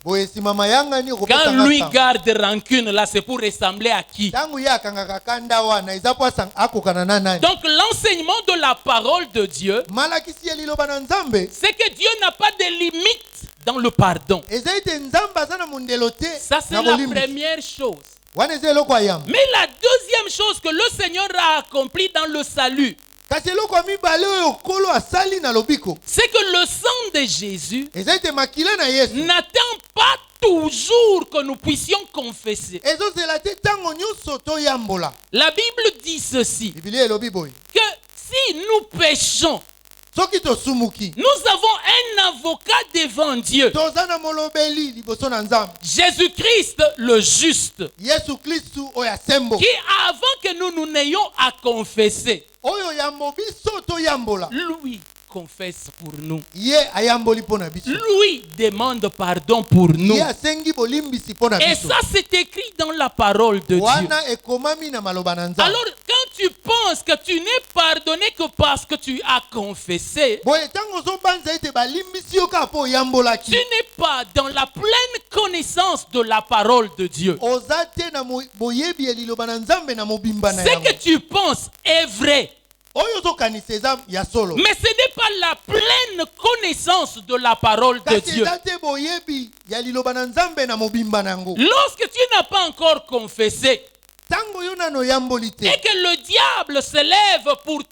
Boye nsima mayangani Quand okopesanga lui sango. garde rancune là, c'est pour ressembler à qui? Ntango ye akangaka kanda wana eza mpo akokana na nani? Donc l'enseignement de la parole de Dieu, Malakisi ya liloba na Nzambe c'est que Dieu n'a pas de limite dans le pardon. eza ete Nzambe aza na mondelo te Ça, c'est na la kolimbisa. première chose. Wana eza eloko ya yamba. Mais la deuxième chose que le Seigneur a accompli dans le salut, Kasi eloko ya mibale oyo kolo asali na lobiko c'est que le sang de Jésus eza ete makila na Yesu n'attend pas toujours que nous puissions confesser. ezozela te ntango nyonso toyambola. La Bible dit ceci, Biblia elobi boye que si nous péchons, soki tosumuki nous avons un avocat devant Dieu. toza na molobeli liboso na nzambe Jésus-Christ le juste. yesu kristu oyo asembo Qui avant que nous n'ayons à confesser, oyo yambo biso toyambola lui confesse pour nous. ye ayamboli mpo na biso Lui demande pardon pour nous. ye asengi bolimbisi mpo na Et biso ça, c'est écrit dans la parole de Dieu. wana ekomami na maloba na nzambe Alors, quand tu penses que tu n'es pardonné que parce que tu as confessé, boye ntango ozobanza ete balimbisi yo kaka mpo tu oyambolaki n'es pas dans la pleine connaissance de la parole de Dieu. oza te na boyebi ya liloba na nzambe na mobimba na Ce yango que tu penses est vrai, oyo ozokanisa eza ya solo mais ce n'est pas la pleine connaissance de la parole de kasi Dieu. eza te boyebi ya liloba na nzambe na mobimba na yango Lorsque tu n'as pas encore confessé ntango yo nano oyamboli te et que le diable se lève pour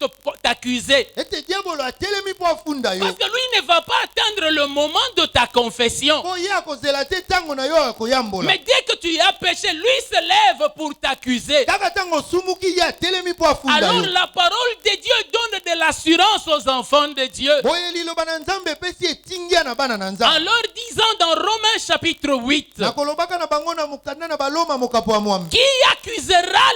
t'accuser, ete diabolo atelemi mpo afunda yo parce que lui ne va pas attendre le moment de ta confession. mpo ye akozela te ntango na yo ya koyambola Mais dès que tu as péché, lui se lève pour t'accuser. kaka ntango osumuki ye atelemi mpo afunda Alors yo la parole de Dieu donne de l'assurance aux enfants de Dieu boye liloba na nzambe epesi etingia na bana na en nzambe leur disant dans Romains chapitre 8, nakolobaka na bango na mokanda na baloma mokapo ya mwambi qui accusera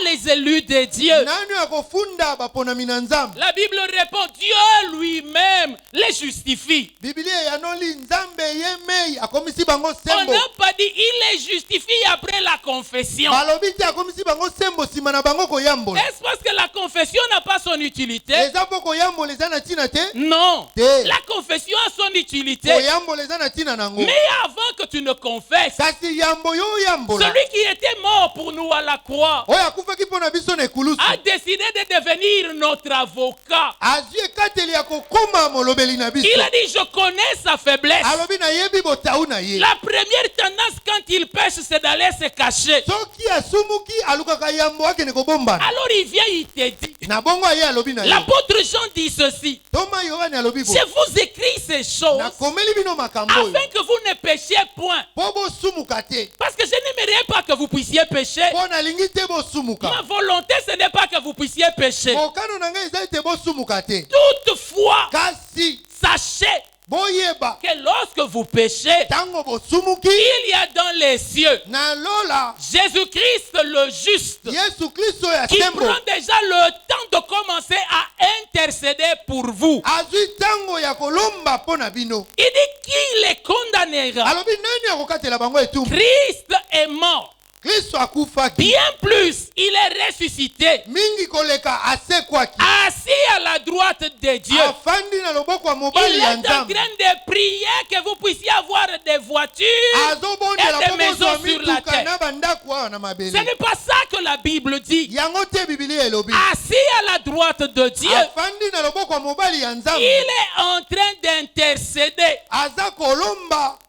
les élus de Dieu? nani akofunda baponami na nzambe La Bible répond, Dieu lui-même les justifie. bibilia eyanoli nzambe ye mei akomisi bango On sembo n'a pas dit, il les justifie après la confession. balobi te akomisi bango sembo nsima na bango koyambola Est-ce parce que la confession n'a pas son utilité? eza mpo koyambola eza na ntina te Non. Te. La confession a son utilité. koyambola eza na ntina nango Mais avant que tu ne confesses, kasi yambo yo oyambola celui qui était mort pour nous à la croix oyo akufaki mpo na biso na ekulusu a décidé de devenir notre avocat. azwi ekateli ya kokoma molobeli na biso Il a dit, je connais sa faiblesse. alobi nayebi botau na ye La première tendance quand il pêche, c'est d'aller se cacher. soki asumuki alukaka yambo akende kobombana Alors il vient, il te dit. na bongo aye alobi na ye L'apôtre Jean dit ceci. toma yohane alobi bo Je vous écris ces choses nakomeli bino makambo oyo afin que vous ne péchiez point. mpo bosumuka te Parce que je n'aimerais pas que vous puissiez pécher. mpo nalingi te Ma bosumuka volonté, ce n'est pas que vous puissiez pécher. mokano na ngai eza ete bosumuka te Toutefois, kasi sachez boyeba que lorsque vous péchez, ntango bosumuki il y a dans les cieux na lola Jésus-Christ le juste yesu kristo oyo qui asembo prend déjà le temps de commencer à intercéder pour vous. azwi ntango ya kolomba mpo na bino Il dit qui les condamnera. alobi nani akokatela bango etumbu Christ est mort. kristo akufaki Bien plus, il est ressuscité, mingi koleka asekwaki assis à la droite de Dieu. afandi na loboko ya Il mobali est ya en nzambe train de prier que vous puissiez avoir des voitures azobondela et des mpo maisons bozwa sur la mituka terre. na bandako awa na Ce mabele n'est pas ça que la Bible dit. yango te bibilia elobi Assis à la droite de Dieu, afandi na loboko ya mobali ya il nzambe est en train d'intercéder aza kolomba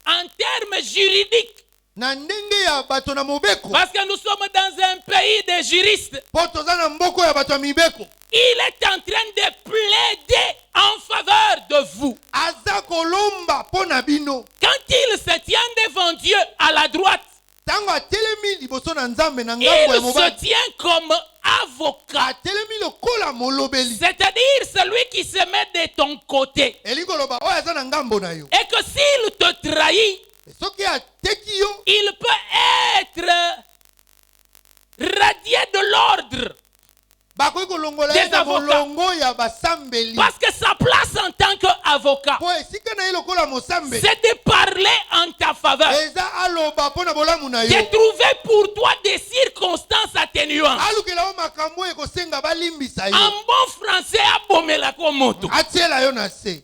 en termes juridiques. na ndenge ya bato na mobeko Parce que nous sommes dans un pays de juristes. mpo toza na mboko ya bato ya mibeko Il est en train de plaider en faveur de vous. aza kolomba mpo na bino Quand il se tient devant Dieu à la droite, ntango atelemi liboso na nzambe na il ngambo ya se mobali tient comme avocat. atelemi lokola molobeli C'est-à-dire celui qui se met de ton côté. elingi koloba oyo aza na ngambo na yo Et que s'il te trahit, soki ateki yo il peut être radié de l'ordre. bakoki kolongola Des ye na avocats. molongo ya basambeli Parce que sa place en tant qu'avocat, mpo esika na ye lokola mosambeli c'est de parler en ta faveur. eza aloba mpo na bolamu na yo De trouver pour toi des circonstances atténuantes. alukela yo makambo oyo ekosenga balimbisa yo En bon français, abomelako moto. atiela yo na se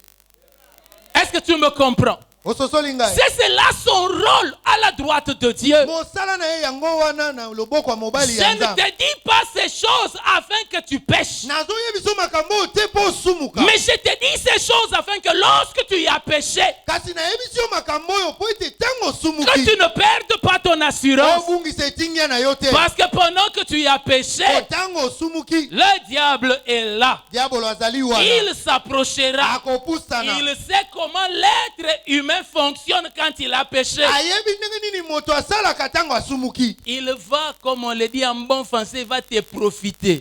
Est-ce que tu me comprends? ososoli ngai C'est cela son rôle à la droite de Dieu. mosala na ye yango wana na loboko ya mobali Je ya ne nzambe te dis pas ces choses afin que tu pêches. nazoyebiso makambo oyo te mpo osumuka Mais je te dis ces choses afin que lorsque tu as péché, kasi nayebisi yo makambo oyo mpo ete ntango que osumuki tu ne perdes pas ton assurance. obungisa etingia na yo te Parce que pendant que tu as péché, po ntango osumuki le diable est là. diabolo azali wana Il s'approchera. akopusana Il sait comment l'être humain fonctionne quand il a péché. ayebi ndenge nini moto asalaka ntango asumuki Il va, comme on le dit en bon français, va te profiter.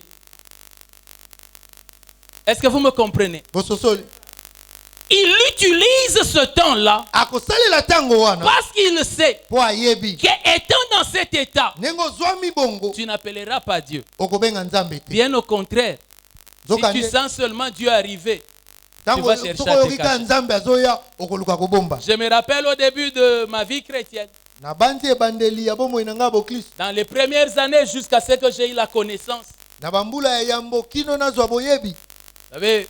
Est-ce que vous me comprenez? bososoli Il utilise ce temps-là akosalela ntango wana parce qu'il sait po ayebi qu'étant dans cet état, ndenge ozwami bongo tu n'appelleras pas Dieu. okobenga nzambe te. Bien au contraire. Si Nzoka tu nde- sens seulement Dieu arriver, tu ntango vas chercher soko à te oyoki ka cacher. nzambe azoya okoluka kobomba. Je me rappelle au début de ma vie chrétienne, na bandi ebandeli ya bomoi na nga boklisto dans les premières années jusqu'à ce que j'ai eu la connaissance. na bambula ya yambo kino nazwa boyebi. Vous savez,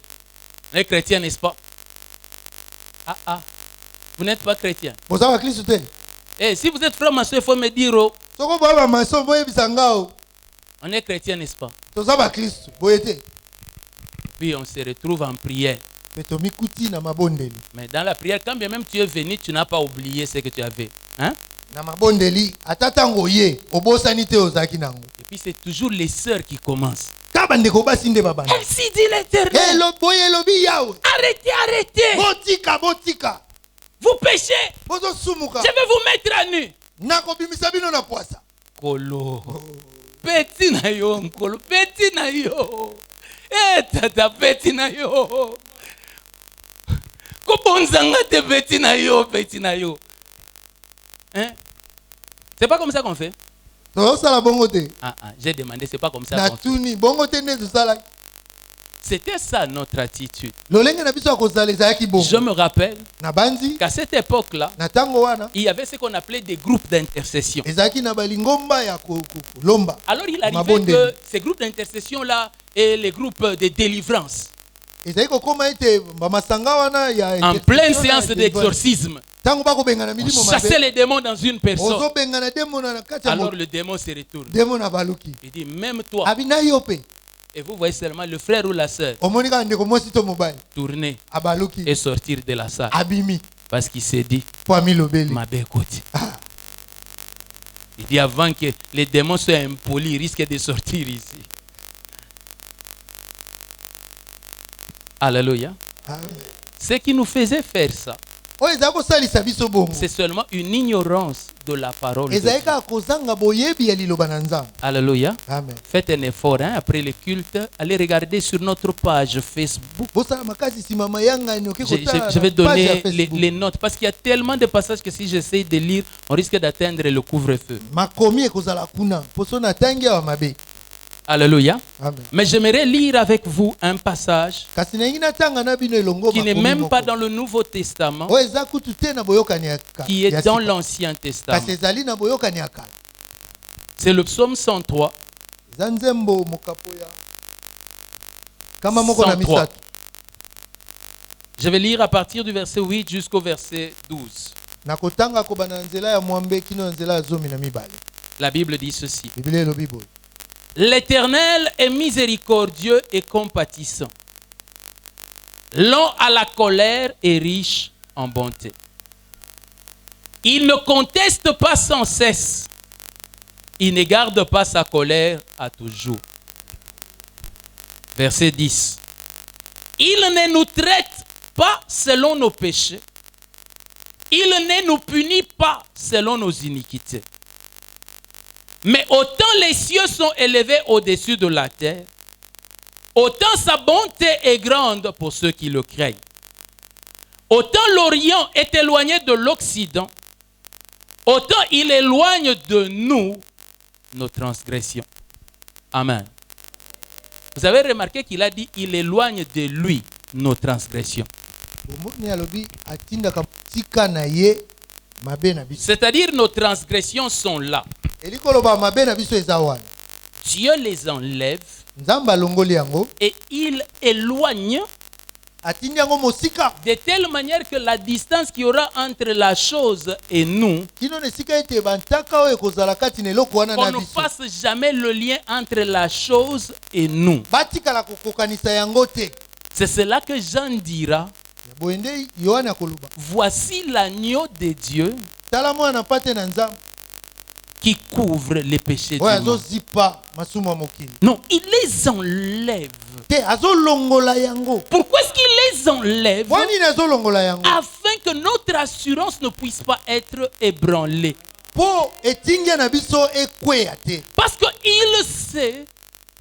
les chrétiens, n'est-ce pas? Vous n'êtes pas chrétien. boza baklisto te Et si vous êtes franc-maçon, il faut me dire, oh, soko boya bamaso boyebisa nga o on est chrétien, n'est-ce pas? toza baklisto boye te Puis on se retrouve en prière. mpe tomikuti na mabondeli. Mais dans la prière, quand bien même tu es venu, tu n'as pas oublié ce que tu avais. Hein? na mabondeli ata ntango ye obosani te ozalaki nango. Et puis c'est toujours les sœurs qui commencent. ka bandeko basi nde babanda Ainsi dit l'Éternel. boye elobi yawe Arrêtez, arrêtez. botika Vous péchez. bozosumuka Je vais vous mettre à nu. nakobimisa bino na pwasa. Kolo. Peti na yo, mkolo. Peti na yo. Tata, peti na yo. Kobonzanga te peti na yo, peti na yo. Hein? C'est pas comme ça qu'on fait? tozosala bongo te J'ai demandé, c'est pas comme ça qu'on fait. natuni bongo te nde tosalaki. C'était ça notre attitude. lolenge na biso ya kozala ezalaki Je bongo me rappelle na bandi qu'à cette époque-là, na ntango wana il y avait ce qu'on appelait des groupes d'intercession. ezalaki na balingomba ya kolomba. Alors il arrivait Mabondeli. que ces groupes d'intercession-là et les groupes de délivrance, ezali kokóma ete bamasanga wana ya en pleine séance d'exorcisme, ntango bakobengana on milimo chassait mabe les démons dans une personne. ozobengana demo na kati ya Alors moto le démon se retourne. demo na baluki Il dit, même toi, abi na yo mpe et vous voyez seulement le frère ou la sœur omoni kaka ndeko mwasi to mobali tourner abaluki et sortir de la salle. abimi Parce qu'il s'est dit, po amilobeli. ma belle côté. Il dit, avant que les démons soient impolis, ils risquent de sortir ici. Alléluia. Amen. Ce qui nous faisait faire ça, oyo ezali kosalisa biso bongo c'est seulement une ignorance de la parole de ezali Dieu. kaka kozanga boyebi ya liloba na nzambe. Alléluia. Amen. Faites un effort, hein, après le culte, allez regarder sur notre page Facebook. bosala makasi nsima mayanga enoki Je kotala vais na page ya donner Facebook. les notes parce qu'il y a tellement de passages que si j'essaie de lire, on risque d'atteindre le couvre-feu. makomi ekozala kuna poso na tangi awa mabe. Alléluia. Amen. Mais j'aimerais lire avec vous un passage kasi nalingi natanga na bino elongo qui n'est makomi même moko. pas dans le Nouveau Testament, oyo eza kutu te na boyokani ya qui est ya dans sika. l'Ancien Testament. kasi ezali na boyokani ya kala. C'est le psaume 103. eza nzembo mokapo ya kama moko na 103. misato. Je vais lire à partir du verset 8 jusqu'au verset 12. nakotanga kobanda na nzela ya mwambe kino na nzela ya zomi na mibale. La Bible dit ceci. biblia elobi boye L'Éternel est miséricordieux et compatissant, lent à la colère et riche en bonté. Il ne conteste pas sans cesse. Il ne garde pas sa colère à toujours. Verset 10. Il ne nous traite pas selon nos péchés. Il ne nous punit pas selon nos iniquités. Mais autant les cieux sont élevés au-dessus de la terre, autant sa bonté est grande pour ceux qui le craignent. Autant l'Orient est éloigné de l'Occident, autant il éloigne de nous nos transgressions. Amen. Vous avez remarqué qu'il a dit il éloigne de lui nos transgressions. bomoni alobi atindaka tika na ye mabe na biso. C'est-à-dire nos transgressions sont là. elikoloba mabe na biso eza wana. Dieu les enlève nzambe alongoli yango et il éloigne atindi yango mosika de telle manière que la distance qu'il y aura entre la chose et nous, kino na esika ete bantaka oyo ekozala kati na eloko wana on na ne biso fasse jamais le lien entre la chose et nous. batikala kokokanisa yango te. C'est cela que Jean dira, ya boye nde yohane akoloba voici l'agneau de Dieu tala mwana mpate na nzambe qui couvre les péchés du oyo monde. azozipa masumu ya mokili Non, il les enlève. te azolongola yango. Pourquoi est-ce qu'il les enlève? mpo nini azolongola yango? Afin que notre assurance ne puisse pas être ébranlée. mpo etingia na biso ekweya te. Parce qu'il sait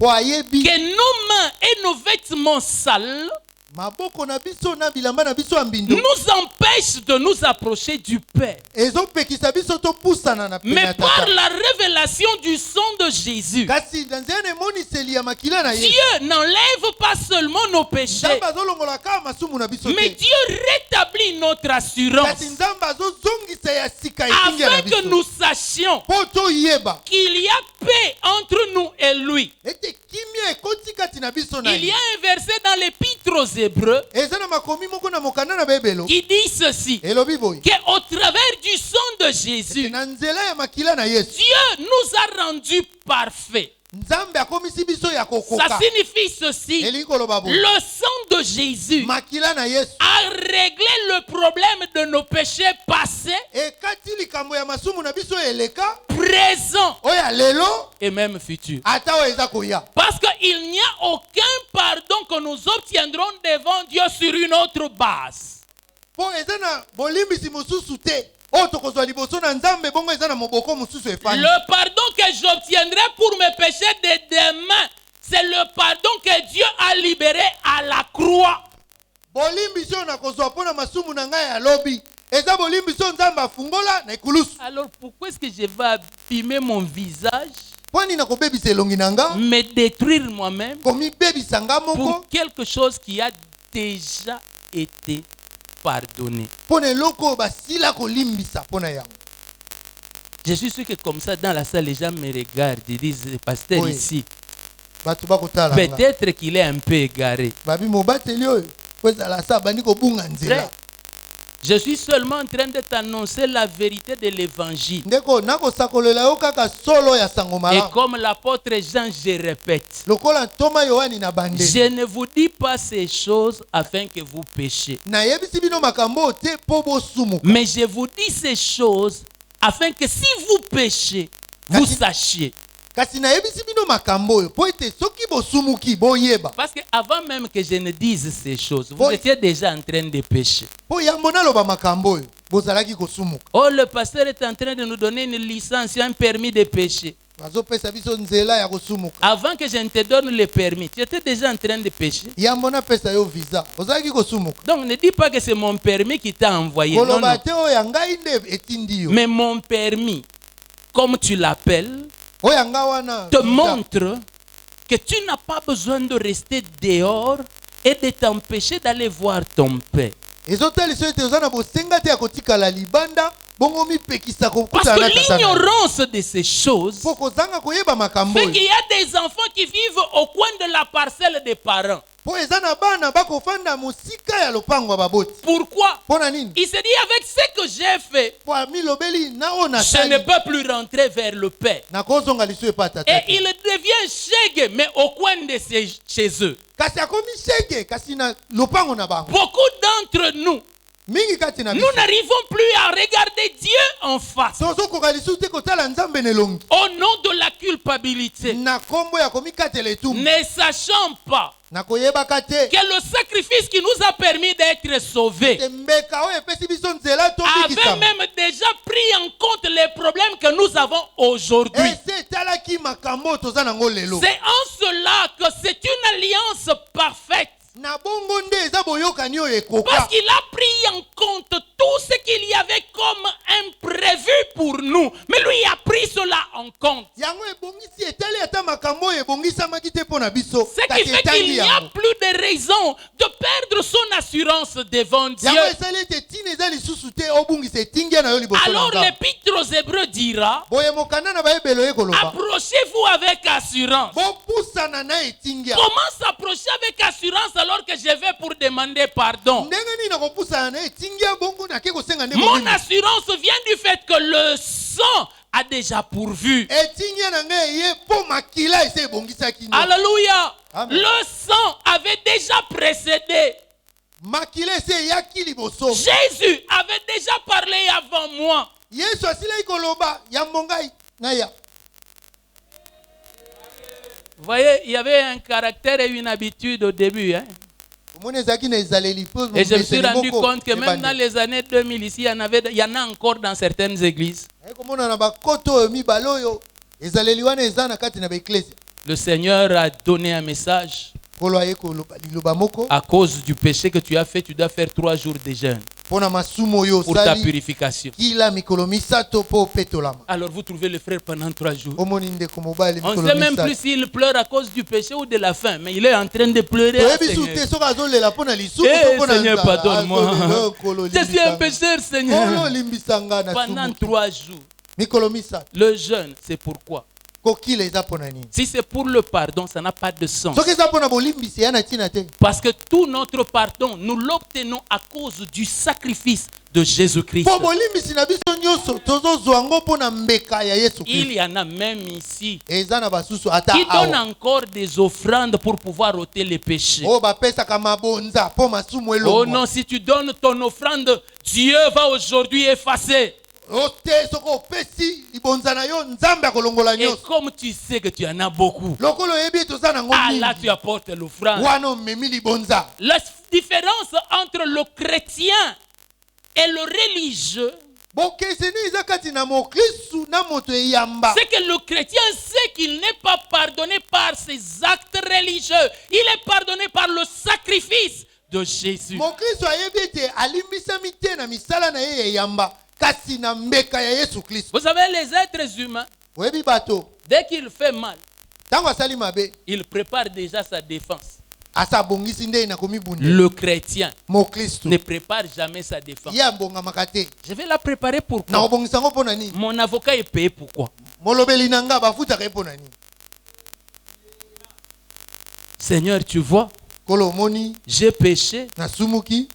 po ayebi que nos mains et nos vêtements sales maboko na biso na bilamba na biso ya mbindo nous empêchent de nous approcher du Père. ezopekisa biso topusana na pene Mais ya par tata. la révélation du sang de Jésus, kasi na nzela na emoniseli ya makila na ye Dieu n'enlève pas seulement nos péchés, nzambe azolongola kaka masumu na biso mais te Dieu rétablit notre assurance kasi nzambe azozongisa ya sika etingi na afin que biso nous sachions po toyeba qu'il y a paix entre nous et lui. ete kimia ekoti kati na biso na Il y ye a un verset dans l'Épître aux Hébreux eza na makomi moko na mokanda na bebelo qui dit ceci, elobi boye qu'au travers du sang de Jésus, na nzela ya makila na yesu Dieu nous a rendus parfaits. nzambe akomisi biso ya Ça kokoka signifie ceci, elingi koloba boye le sang de Jésus makila na yesu a réglé le problème de nos péchés passés, ekati likambo ya masumu na biso eleka présents oyo ya lelo et même futurs. ata oyo eza koya Parce qu'il n'y a aucun pardon que nous obtiendrons devant Dieu sur une autre base. mpo eza na bolimbisi mosusu te oyo tokozwa liboso na nzambe bongo eza na moboko mosusu efandi Le pardon que j'obtiendrai pour mes péchés de demain, c'est le pardon que Dieu a libéré à la croix. bolimbisi oyo nakozwa mpo na masumu na ngai ya lobi eza bolimbisi oyo nzambe afungola na ekulusu Alors pourquoi est-ce que je vais abîmer mon visage, mpo nini nakobebisa elongi na nga me détruire moi-même komibebisa nga moko pour quelque chose qui a déjà été pardonné? mpo na eloko oyo basila kolimbisa mpo na yango Je suis sûr que comme ça, dans la salle, les gens me regardent, ils disent, pasteur Oui. ici, bato bakotala nga peut-être qu'il est un peu égaré. babi mobateli oyo po ezala sa bandi kobunga nzela Frère, je suis seulement en train de t'annoncer la vérité de l'évangile. ndeko nakosakolela yo kaka solo ya sango Et malamu comme l'apôtre Jean, je répète, lokola ntoma yohani na bande je ne vous dis pas ces choses afin que vous péchiez, nayebisi bino makambo oyo te mpo bosumuka mais je vous dis ces choses afin que si vous péchez, vous Kasi- sachiez. kasi nayebisi bino makambo oyo mpo ete soki bosumuki boyeba Parce qu'avant même que je ne dise ces choses, vous Oui. étiez déjà en train de pécher. mpo yambo naloba makambo oyo bozalaki kosumuka Oh, le pasteur est en train de nous donner une licence, un permis de pécher. bazopesa biso nzela ya kosumuka Avant que je ne te donne le permis, tu étais déjà en train de pécher. yambo napesa yo visa ozalaki kosumuka Donc ne dis pas que c'est mon permis qui t'a envoyé. Non, non. koloba te oyo ya ngai nde etindi yo Mais mon permis, comme tu l'appelles, oyo ya ngai wana te visa. montre que tu n'as pas besoin de rester dehors et de t'empêcher d'aller voir ton père. ezotalisa ete oza na bosenga te ya kotikala libanda bongo mipekisa Parce kokutana que na tata na yo. l'ignorance de ces choses mpo kozanga koyeba makambo fait oyo qu'il y a des enfants qui vivent au coin de la parcelle des parents. mpo eza na bana bakofanda mosika ya lopango ya baboti Pourquoi? mpo na nini Il se dit avec ce que j'ai fait, mpo amilobeli na oyo je ne nasali peux plus rentrer vers le Père. nakozonga liso epa tata Et te. il devient chègue, mais au coin de chez eux. kasi akomi shege kasi na lopango na bango Beaucoup d'entre nous, mingi kati na nous biso n'arrivons plus à regarder Dieu en face. tozokoka lisusu te kotala nzambe na elongi Au nom de la culpabilité, na nkombo ya komikatela etumbu ne sachant pas nakoyebaka te que le sacrifice qui nous a permis d'être sauvés te mbeka oyo epesi biso nzela avait tobikisama même déjà pris en compte les problèmes que nous avons aujourd'hui. ese etalaki makambo oyo toza nango lelo C'est en cela que c'est une alliance parfaite. na bongo nde eza boyokani oyo ekoka Parce qu'il a pris en compte tout ce qu'il y avait comme imprévu pour nous. Mais lui a pris cela en compte. yango ebongisi etali ata makambo oyo ebongisamaki te mpo na biso Ce qui kasi fait qu'il etangi n'y a yango plus de raison de perdre son assurance devant Dieu. yango esali ete ntina eza lisusu te obungisa etingia na yo liboso na Alors nzambe l'épître aux Hébreux dira, boye mokanda na bayebelo ye koloba approchez-vous avec assurance. bopusana na etingia Comment s'approcher avec assurance alors que je vais pour demander pardon? ndenge nini nakopusana na etingia bongo nake kosenga nde Mon bolimi assurance vient du fait que le sang a déjà pourvu. etingia na ngai eye mpo makila ese ebongisaki nde Alléluia. Amen. Le sang avait déjà précédé. makila ese eyaki liboso Jésus avait déjà parlé avant moi. yesu asilaki koloba yambo ngai naya Vous voyez, il y avait un caractère et une habitude au début. Hein? omoni ezalaki na ezaleli mpo Et je me suis mopeseli rendu moko compte que même dans ebandeli. les années 2000, ici, il y en a encore dans certaines églises. Naye komona na bakoto oyo mibale oyo ezaleli wana eza na kati na baeklezia Le Seigneur a donné un message. Kolo aye koloba liloba moko À cause du péché que tu as fait, tu dois faire 3 jours de jeûne pona masumu oyo pour ta osali purification. kila mikolo misato po opetolama. Alors vous trouvez le frère pendant 3 jours. Omoni ndeko mobali On ne mikolo sait même plus misato. s'il pleure à cause du péché ou de la faim, mais il est en train de pleurer. Ah, Toyebi su te Seigneur. soki azolela mpona lisumu Eh, to mpona Seigneur, nzala. pardonne-moi. Azolela, Nkolo Je suis un limbisanga. pécheur, Nkolo Seigneur. limbisanga na Pendant sumu. 3 jours. Mikolo misato Le jeûne, c'est pourquoi? kokila eza mpona nini? Si c'est pour le pardon, ça n'a pas de sens. soki eza mpona bolimbisi ya na ntina te. Parce que tout notre pardon, nous l'obtenons à cause du sacrifice de Jésus-Christ. po bolimbisi na biso nyonso tozozwa yango mpona mbeka ya yesu Il kristo. y en a même ici eza na basusu ata qui donnent awa encore des offrandes pour pouvoir ôter les péchés. oyo bapesaka mabonza mpo masumu Oh elongwa. non, si tu donnes ton offrande, Dieu va aujourd'hui effacer. o te soki opesi libonza na yo nzambe akolongola Et nyonso. comme tu sais que tu en as beaucoup, lokolo oyebi ete oza nango ah là tu mingi apportes l'offrande. wana omemi libonza. La différence entre le chrétien et le religieux, bokeseni eza kati na mokristu na moto eyamba. c'est que le chrétien sait qu'il n'est pas pardonné par ses actes religieux. Il est pardonné par le sacrifice de Jésus. mokristu ayebi ete alimbisami te na misala na ye eyamba kasi na mbeka ya yesu kristu. Vous savez, les êtres humains, oyebi bato dès qu'il fait mal, ntango asali mabe il prépare déjà sa défense. asa abongisi nde na komibunda. Le chrétien mokristu ne prépare jamais sa défense. ye abongamaka te. Je vais la préparer na pourquoi? kobongisa yango mpo na nini? Mon avocat est payé pourquoi? molobeli na nga bafutaka ye mpo na nini? Seigneur, tu vois, kolo omoni j'ai péché nasumuki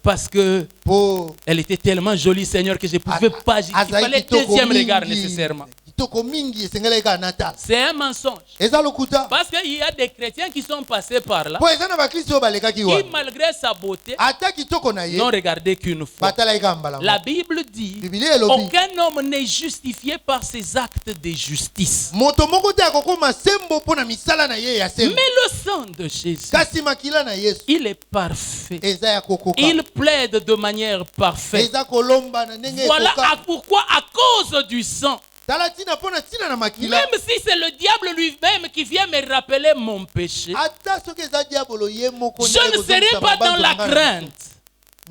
parce que mpo elle était tellement jolie, Seigneur, que je ne pouvais pas. Il fallait deuxième regard nécessairement. kitoko mingi esengelaki kaka na tala. C'est un mensonge. eza lokuta Parce qu'il y a des chrétiens qui sont passés par là, mpo eza na bakristo oyo balekaki qui wana malgré sa beauté, ata kitoko na ye n'ont regardé qu'une fois. batalaki kaka mbala La moko. Bible dit, Biblia elobi aucun homme n'est justifié par ses actes de justice. moto moko te akokoma sembo mpo na misala na ye ya Mais sembo. le sang de Jésus, kasi makila na yesu il est parfait. eza ya kokoka. Il plaide de manière parfaite. eza kolomba na ndenge Voilà ekoka. pourquoi, à cause du sang, tala ntina mpo na ntina na makila. même si c'est le diable lui-même qui vient me rappeler mon péché, ata soki eza diabolo ye moko je ne serai pas dans la crainte.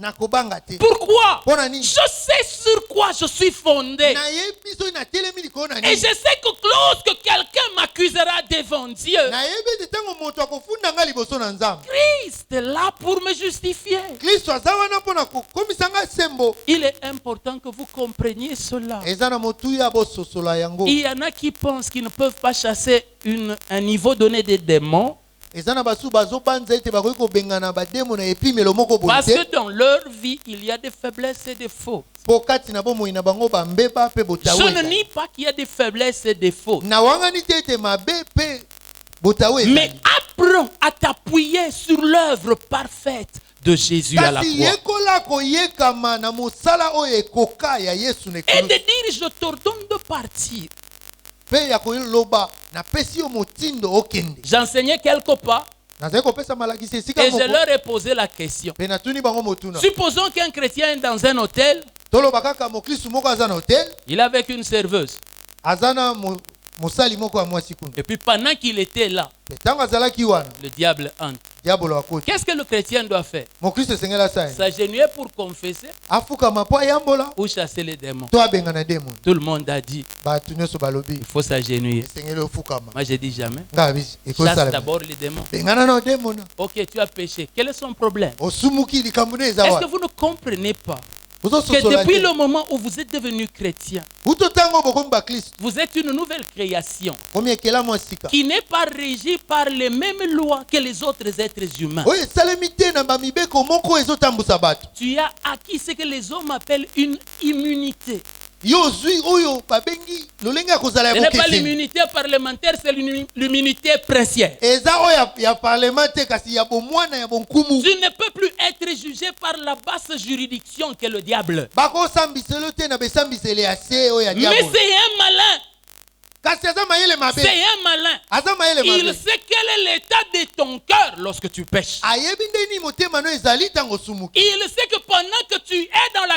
nakobanga te. Pourquoi? mpo na nini? Je sais sur quoi je suis fondé. nayebi soki natelemi likolo na Et nini. je sais que lorsque quelqu'un m'accusera devant Dieu, nayebi ete ntango moto akofunda nga liboso na nzambe, Christ est là pour me justifier. kristo aza wana mpo na kokomisa nga sembo. Il est important que vous compreniez cela. eza na motuya bososola yango. Il y en a qui pensent qu'ils ne peuvent pas chasser un niveau donné des démons eza na basu bazobanza ete bakoki kobengana bademo na epimelo moko boye parce te. que dans leur vie, il y a des faiblesses et des fautes. mpo kati na bomoi na bango bambeba mpe Je botawe ne ezali. nie pas qu'il y a des faiblesses et des fautes. na wangani te ete mabe mpe botawe Mais ezali. apprends à t'appuyer sur l'œuvre parfaite de Jésus à la kasi croix. yekola koyekama na mosala oyo ekoka ya yesu na Et de ekolo dire, je t'ordonne de partir. mpe ya koloba napesi yo motindo okende. J'enseignais quelque part nazali kopesa malakisi esika et je moko leur ai posé la question. mpe natuni bango motuna. Supposons qu'un chrétien est dans un hôtel, toloba kaka mokristu moko aza na hotel, il est avec une serveuse. aza na mosali moko ya mwasi kuna. Et puis pendant qu'il était là, mpe ntango azalaki wana le diable entre. diabolo akoti. Qu'est-ce que le chrétien doit faire? mokristu esengeli asala S'agenouiller pour confesser afukama mpo ayambola ou chasser les démons? to abengana demoni. Tout le monde a dit, bato nyonso balobi il faut s'agenouiller. esengeli ofukama. Moi, je dis jamais. nga bisi Chasse ekosala d'abord les démons. bengana na odemona Ok, tu as péché. Quel est son problème? osumuki likambo nde eza Est-ce que wana vous ne comprenez pas que ozososola depuis te. le moment où vous êtes devenu chrétien, uto ntango bokomi bakristu vous êtes une nouvelle création komi ekelamu sika qui n'est pas régie par les mêmes lois que les autres êtres humains. oyo esalemi te na bamibeko moko ezotambusa bato. Tu as acquis ce que les hommes appellent une immunité. yo ozwi oyo babengi lolenge ya kozala Ce ya n'est pas bokeseni. l'immunité parlementaire, c'est l'immunité princière. eza oyo ya parlement te kasi ya bomwana ya bonkumu. Tu ne peux plus être jugé par la basse juridiction que le diable. bakosambiselo te na besambiselo ya se oyo ya Mais diabolo. c'est un malin. kasi aza mayele mabe. C'est un malin. aza mayele Il mabe. sait quel est l'état de ton cœur lorsque tu pêches. ayebi ndeni motema no ezali ntango osumuki. Il sait que pendant que tu es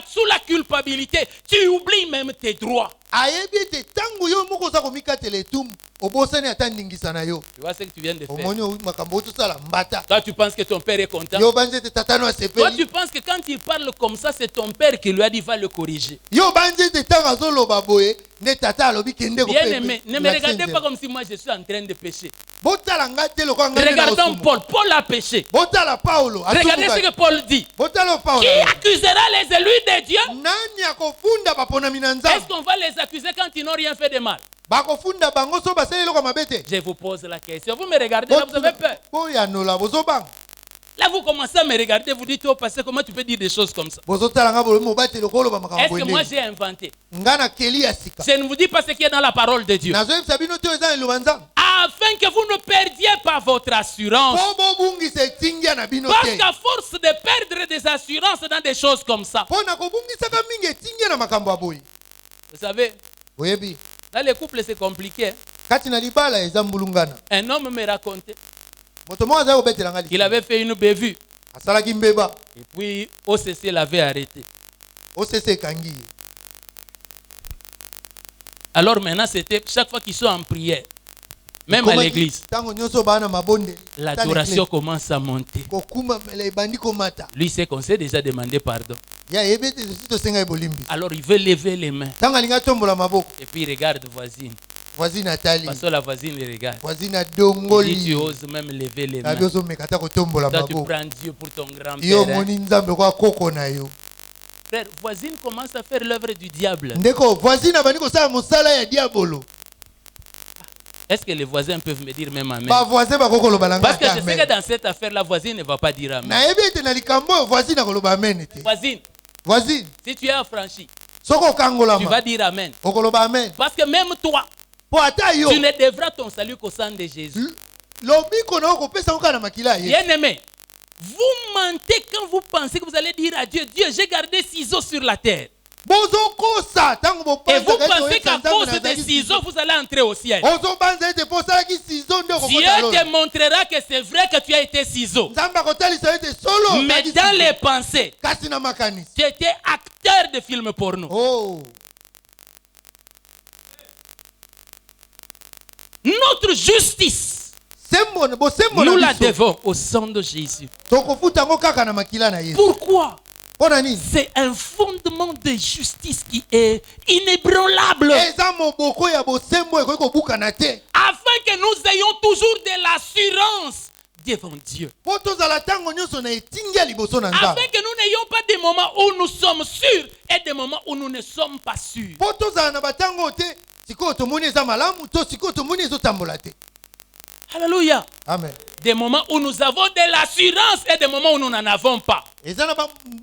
sous la culpabilité, tu oublies même tes droits. ayebi ete ntango yo moko oza komikatela etumbu obosani ata ndingisa na yo. Tu vois ce que tu viens de faire. Omoni makambo tosala mbata. Toi, tu penses que ton père est content. Yo banze te tata no Toi, asepeli. tu penses que quand il parle comme ça, c'est ton père qui lui a dit va le corriger. Yo banze te tanga zoloba boye ne tata alobi kende ko. Bien aimé, ne me regardez pas comme si moi je suis en train de pécher. Botala ngate lo kwa ngane. Regardons Paul. Paul a péché. Botala Paulo. Regardez ce que Paul dit. Botala Paulo. Qui accusera les élus de Dieu? Nani akofunda baponami na Est-ce Nzambe? qu'on va les accuser quand ils n'ont rien fait de mal? Bakofunda bango so baseli lo kwa mabete. Je vous pose la question. Vous me regardez, là, vous avez peur. Boya nola bozobang. Là, vous commencez à me regarder, vous dites, oh, pasteur, comment tu peux dire des choses comme ça? Bozotala nga bolo mobate lo kolo ba Est-ce makambo que moi ende. j'ai inventé? Ngana keli ya sika. Je ne vous dis pas ce qui est dans la parole de Dieu. Nazo sabino to eza lo Nzambe. Afin que vous ne perdiez pas votre assurance. Po bongisa etingia na bino Parce te. qu'à force de perdre des assurances dans des choses comme ça, Po na kobungisa ka mingi etingia na makambo aboyi. vous savez, Oyebi. dans les couples c'est compliqué. Kati na libala eza mbulungana. Un homme me racontait Moto mo aza obetela ngali. qu'il avait fait une bévue. Asalaki mbeba. Et puis OCC l'avait arrêté. Osese kangi. Alors maintenant, c'était chaque fois qu'ils sont en prière, même à l'église, Tango nyoso bana mabonde. l'adoration commence à monter. Kokuma mele bandi komata. Lui sait qu'on s'est déjà demandé pardon. Ya ebete sito senga ebolimbi. Alors il veut lever les mains. Tango alinga tombola maboko. Et puis il regarde voisine. Voisine atali. Parce que la voisine le regarde. Voisine Il dit, tu dongoli. oses même lever les mains. Kabioso mekata kotombola Toi, tu maboko. prends Dieu pour ton Yo grand-père. Hein. moni Nzambe kwa koko na yo. Frère, voisine commence à faire l'œuvre du diable. Ndeko voisine abandi kosala mosala ya diabolo. Est-ce que les voisins peuvent me dire même amen? Ba voisin ba kokolo balanga. Parce que je sais que dans cette affaire, la voisine ne va pas dire amen. Na ebete na likambo voisine akoloba amen te. Voisine, Voisine, si tu es affranchi, soko kangola tu vas dire amen. okoloba amen. Parce que même toi, Po ata yo. tu ne devras ton salut qu'au sang de Jésus. Lobi kono ko pesa ko na makila ye. Bien aimé, vous mentez quand vous pensez que vous allez dire à Dieu, Dieu, j'ai gardé ciseaux sur la terre. Bozo kosa tango bo Et vous pensez qu'à cause des ciseaux, vous allez entrer au ciel. Ozo banza ete posa ki ciseaux ndo ko Dieu te montrera que c'est vrai que tu as été ciseau. Nzamba kotali sa ete solo. Mais dans les pensées, kasi na makanisi. tu étais acteur de films porno. Oh. Notre justice, Sembo bo sembo nous na la biso. devons au sang de Jésus. Tokofuta ngo kaka na makila na Yesu. Pourquoi? Pona nini? C'est un fondement de justice qui est inébranlable. Eza moboko ya bo sembo eko ko buka na te. Afin que nous ayons toujours de l'assurance devant Dieu. Po tozala tango nyonso na etingia liboso na Nzambe. Afin que nous n'ayons pas des moments où nous sommes sûrs et des moments où nous ne sommes pas sûrs. Po tozala na batango te. Sikoyo tomoni eza malamu to sikoyo tomoni ezotambola te. Alléluia. Amen. Des moments où nous avons de l'assurance et des moments où nous n'en avons pas. Eza na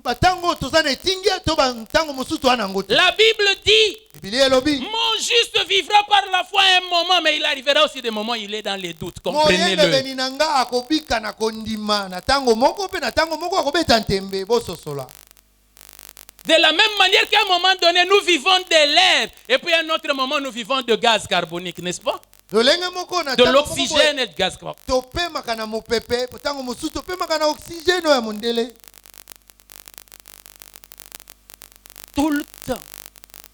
batango tozana etingia to bantango mosusu ana ngo te. La Bible dit, Biblia elobi. mon juste vivra par la foi un moment, mais il arrivera aussi des moments où il est dans les doutes. Moyenga Comprenez-le. beni nanga akobika na kondima na tango moko pe na tango moko akobeta ntembe bososola. De la même manière qu'à un moment donné, nous vivons de l'air, et puis à un autre moment, nous vivons de gaz carbonique, n'est-ce pas? Lolenge moko na De tango l'oxygène et de gaz carbonique. topemaka na mopepe tango mosusu topemaka na oxygène ya mondele. Tout le temps.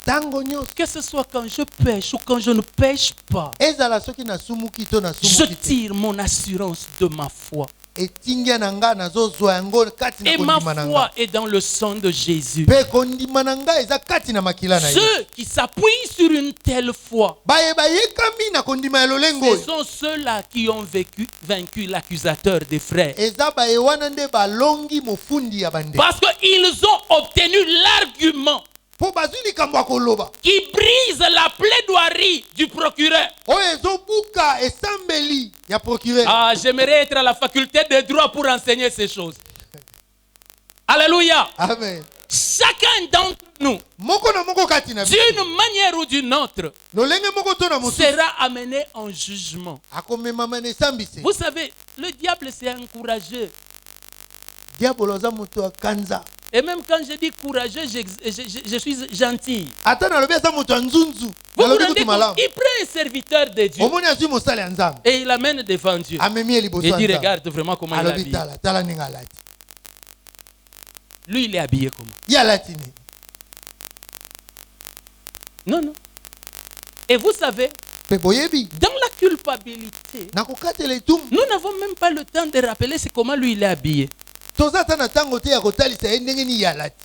Tango nyonso Que ce soit quand je pêche ou quand je ne pêche pas, ezala soki na sumuki to na je sumuki te. tire mon assurance de ma foi. Etingia na nga nazozwa yango kati na Et ma kondima na foi nga. est dans le sang de Jésus. Pe kondima na nga eza kati na makila na ye. Ceux qui s'appuient sur une telle foi, Bayeba yekami na kondima ya lolengo ce oyo. sont ceux-là qui ont vaincu l'accusateur des frères. Eza baye wana nde balongi mofundi ya bande. Parce qu'ils ont obtenu l'argument Po bazwi likambo ya koloba. qui brise la plaidoirie du procureur. Oyo ezobuka esambeli ya procureur. Ah, j'aimerais être à la faculté de droit pour enseigner ces choses. Alléluia. Amen. Chacun d'entre nous, Moko na moko kati na biso. d'une manière ou d'une autre, Lolenge moko to na mosusu. sera amené en jugement. Akomemama na esambisi. Vous savez, le diable c'est un courageux. Diabolo aza moto ya kanza. Et même quand je dis courageux, je suis gentil. Ata nalobi aza moto ya nzunzu. Vous vous Nalobi rendez kutu compte? malamu. Il prend un serviteur de Dieu Omoni azwi mosala ya Nzambe. et il l'amène devant Dieu. Amemi ye liboso Il ya dit, Nzambe. regarde vraiment comment il est Alobi habillé. tala, tala ndenge alati. Lui, il est habillé comment? Ye alati nini? Non, non. Et vous savez, Pe boyebi. Dans la culpabilité, Nakokatela etumbu. nous n'avons même pas le temps de rappeler c'est comment lui il est habillé. Toza ta na tango te ya kotalisa ye ndenge ni yalati.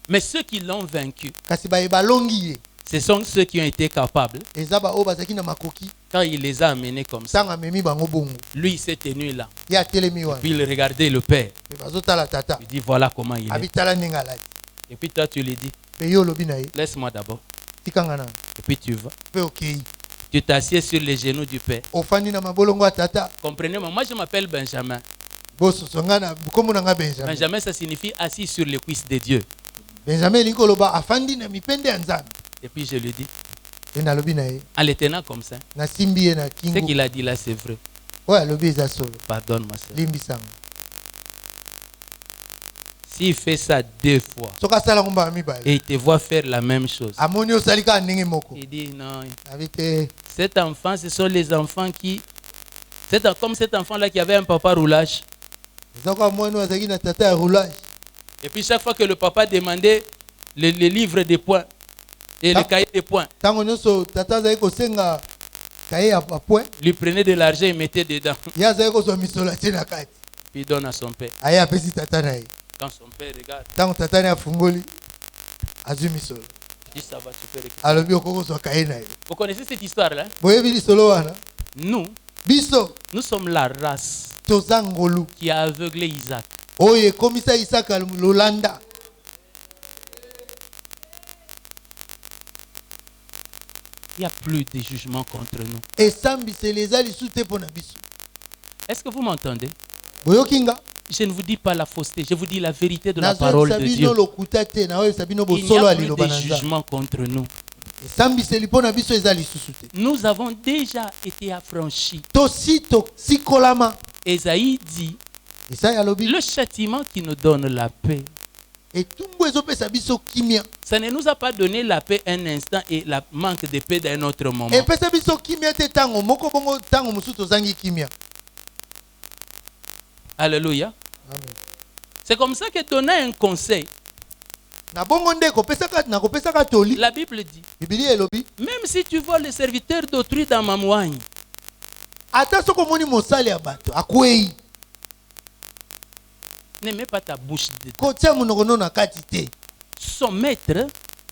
Mais ceux qui l'ont vaincu, Kasi ba balongi ye. ce sont ceux qui ont été capables. Eza ba o bazaki na makoki. Quand il les a amenés comme ça, Tanga memi bango bongo. lui il s'est tenu là. Ya telemi wana. Puis il regardait le père. Pe bazotala tata. Il dit voilà comment il est. Abitala ndenge alati. Et puis toi tu lui dis, Pe yo lobi na ye. laisse-moi d'abord. Tikanga na. Et puis tu vas. Pe okei. Tu t'assieds sur les genoux du père. Ofandi na mabolongo ya tata. Comprenez-moi, moi je m'appelle Benjamin. Boso songa na kombo na nga Benjamin. Benjamin ça signifie assis sur les cuisses de Dieu. Benjamin likoloba afandi na mipende ya Nzambe. Et puis je lui dis, Et na lobi na ye. en le tenant comme ça, Na simbi ye na ce kingo. qu'il a dit là c'est vrai. Ouais, lobi eza solo. Pardonne ma soeur. Limbi sango. S'il fait ça 2 fois Soka sala ngomba mibale. et il te voit faire la même chose, Amoni osalika ndenge moko. il dit non, Abite. cet enfant, ce sont les enfants qui... comme cet enfant-là qui avait un papa roulage. Zoko mwana azaki na tata ya roulage. Et puis chaque fois que le papa demandait le livre des points et le cahier des points, Tango nyonso tata azaki kosenga kaye ya point. lui prenait de l'argent et mettait dedans. Ya azaki kozwa misolo atie na kati. Puis il donne à son père. Aye apesi tata na ye. Quand son père regarde, Tango tata na afungoli azwi misolo. il dit ça va, tu peux récupérer. Alobi okokozwa kaye na ye. Vous connaissez cette histoire-là? Boyebi lisolo wana. Nous sommes la race Toza ngolu. qui a aveuglé Isaac. Oyo ekomisa Isaka lolanda. Il n'y a plus de jugement contre nous. Esambiseli eza lisu te mpo na biso. Est-ce que vous m'entendez? Boyokinga. Je ne vous dis pas la fausseté, je vous dis la vérité de la parole de Dieu. Sabino lokuta te na oyo sabino Il n'y bosolo a ali plus loba de na Nzambe. jugement contre nous. Esambiseli mpo na biso eza lisusu te. Nous avons déjà été affranchis. Tosi tosikolama. Ésaïe dit, Isaya alobi. le châtiment qui nous donne la paix, Etumbu ezopesa biso kimia. ça ne nous a pas donné la paix un instant et la manque de paix d'un autre moment. Epesa biso kimia te tango moko bongo tango mosusu tozangi kimia. Alléluia. Amen. C'est comme ça que donner un conseil. Na bongo nde kopesaka toli. La Bible dit, Biblia elobi. même si tu vois le serviteur d'autrui dans ma moigne, Ata soko moni mosali ya bato akwei. ne mets pas ta bouche dedans. Kotia monoko no na kati te. Son maître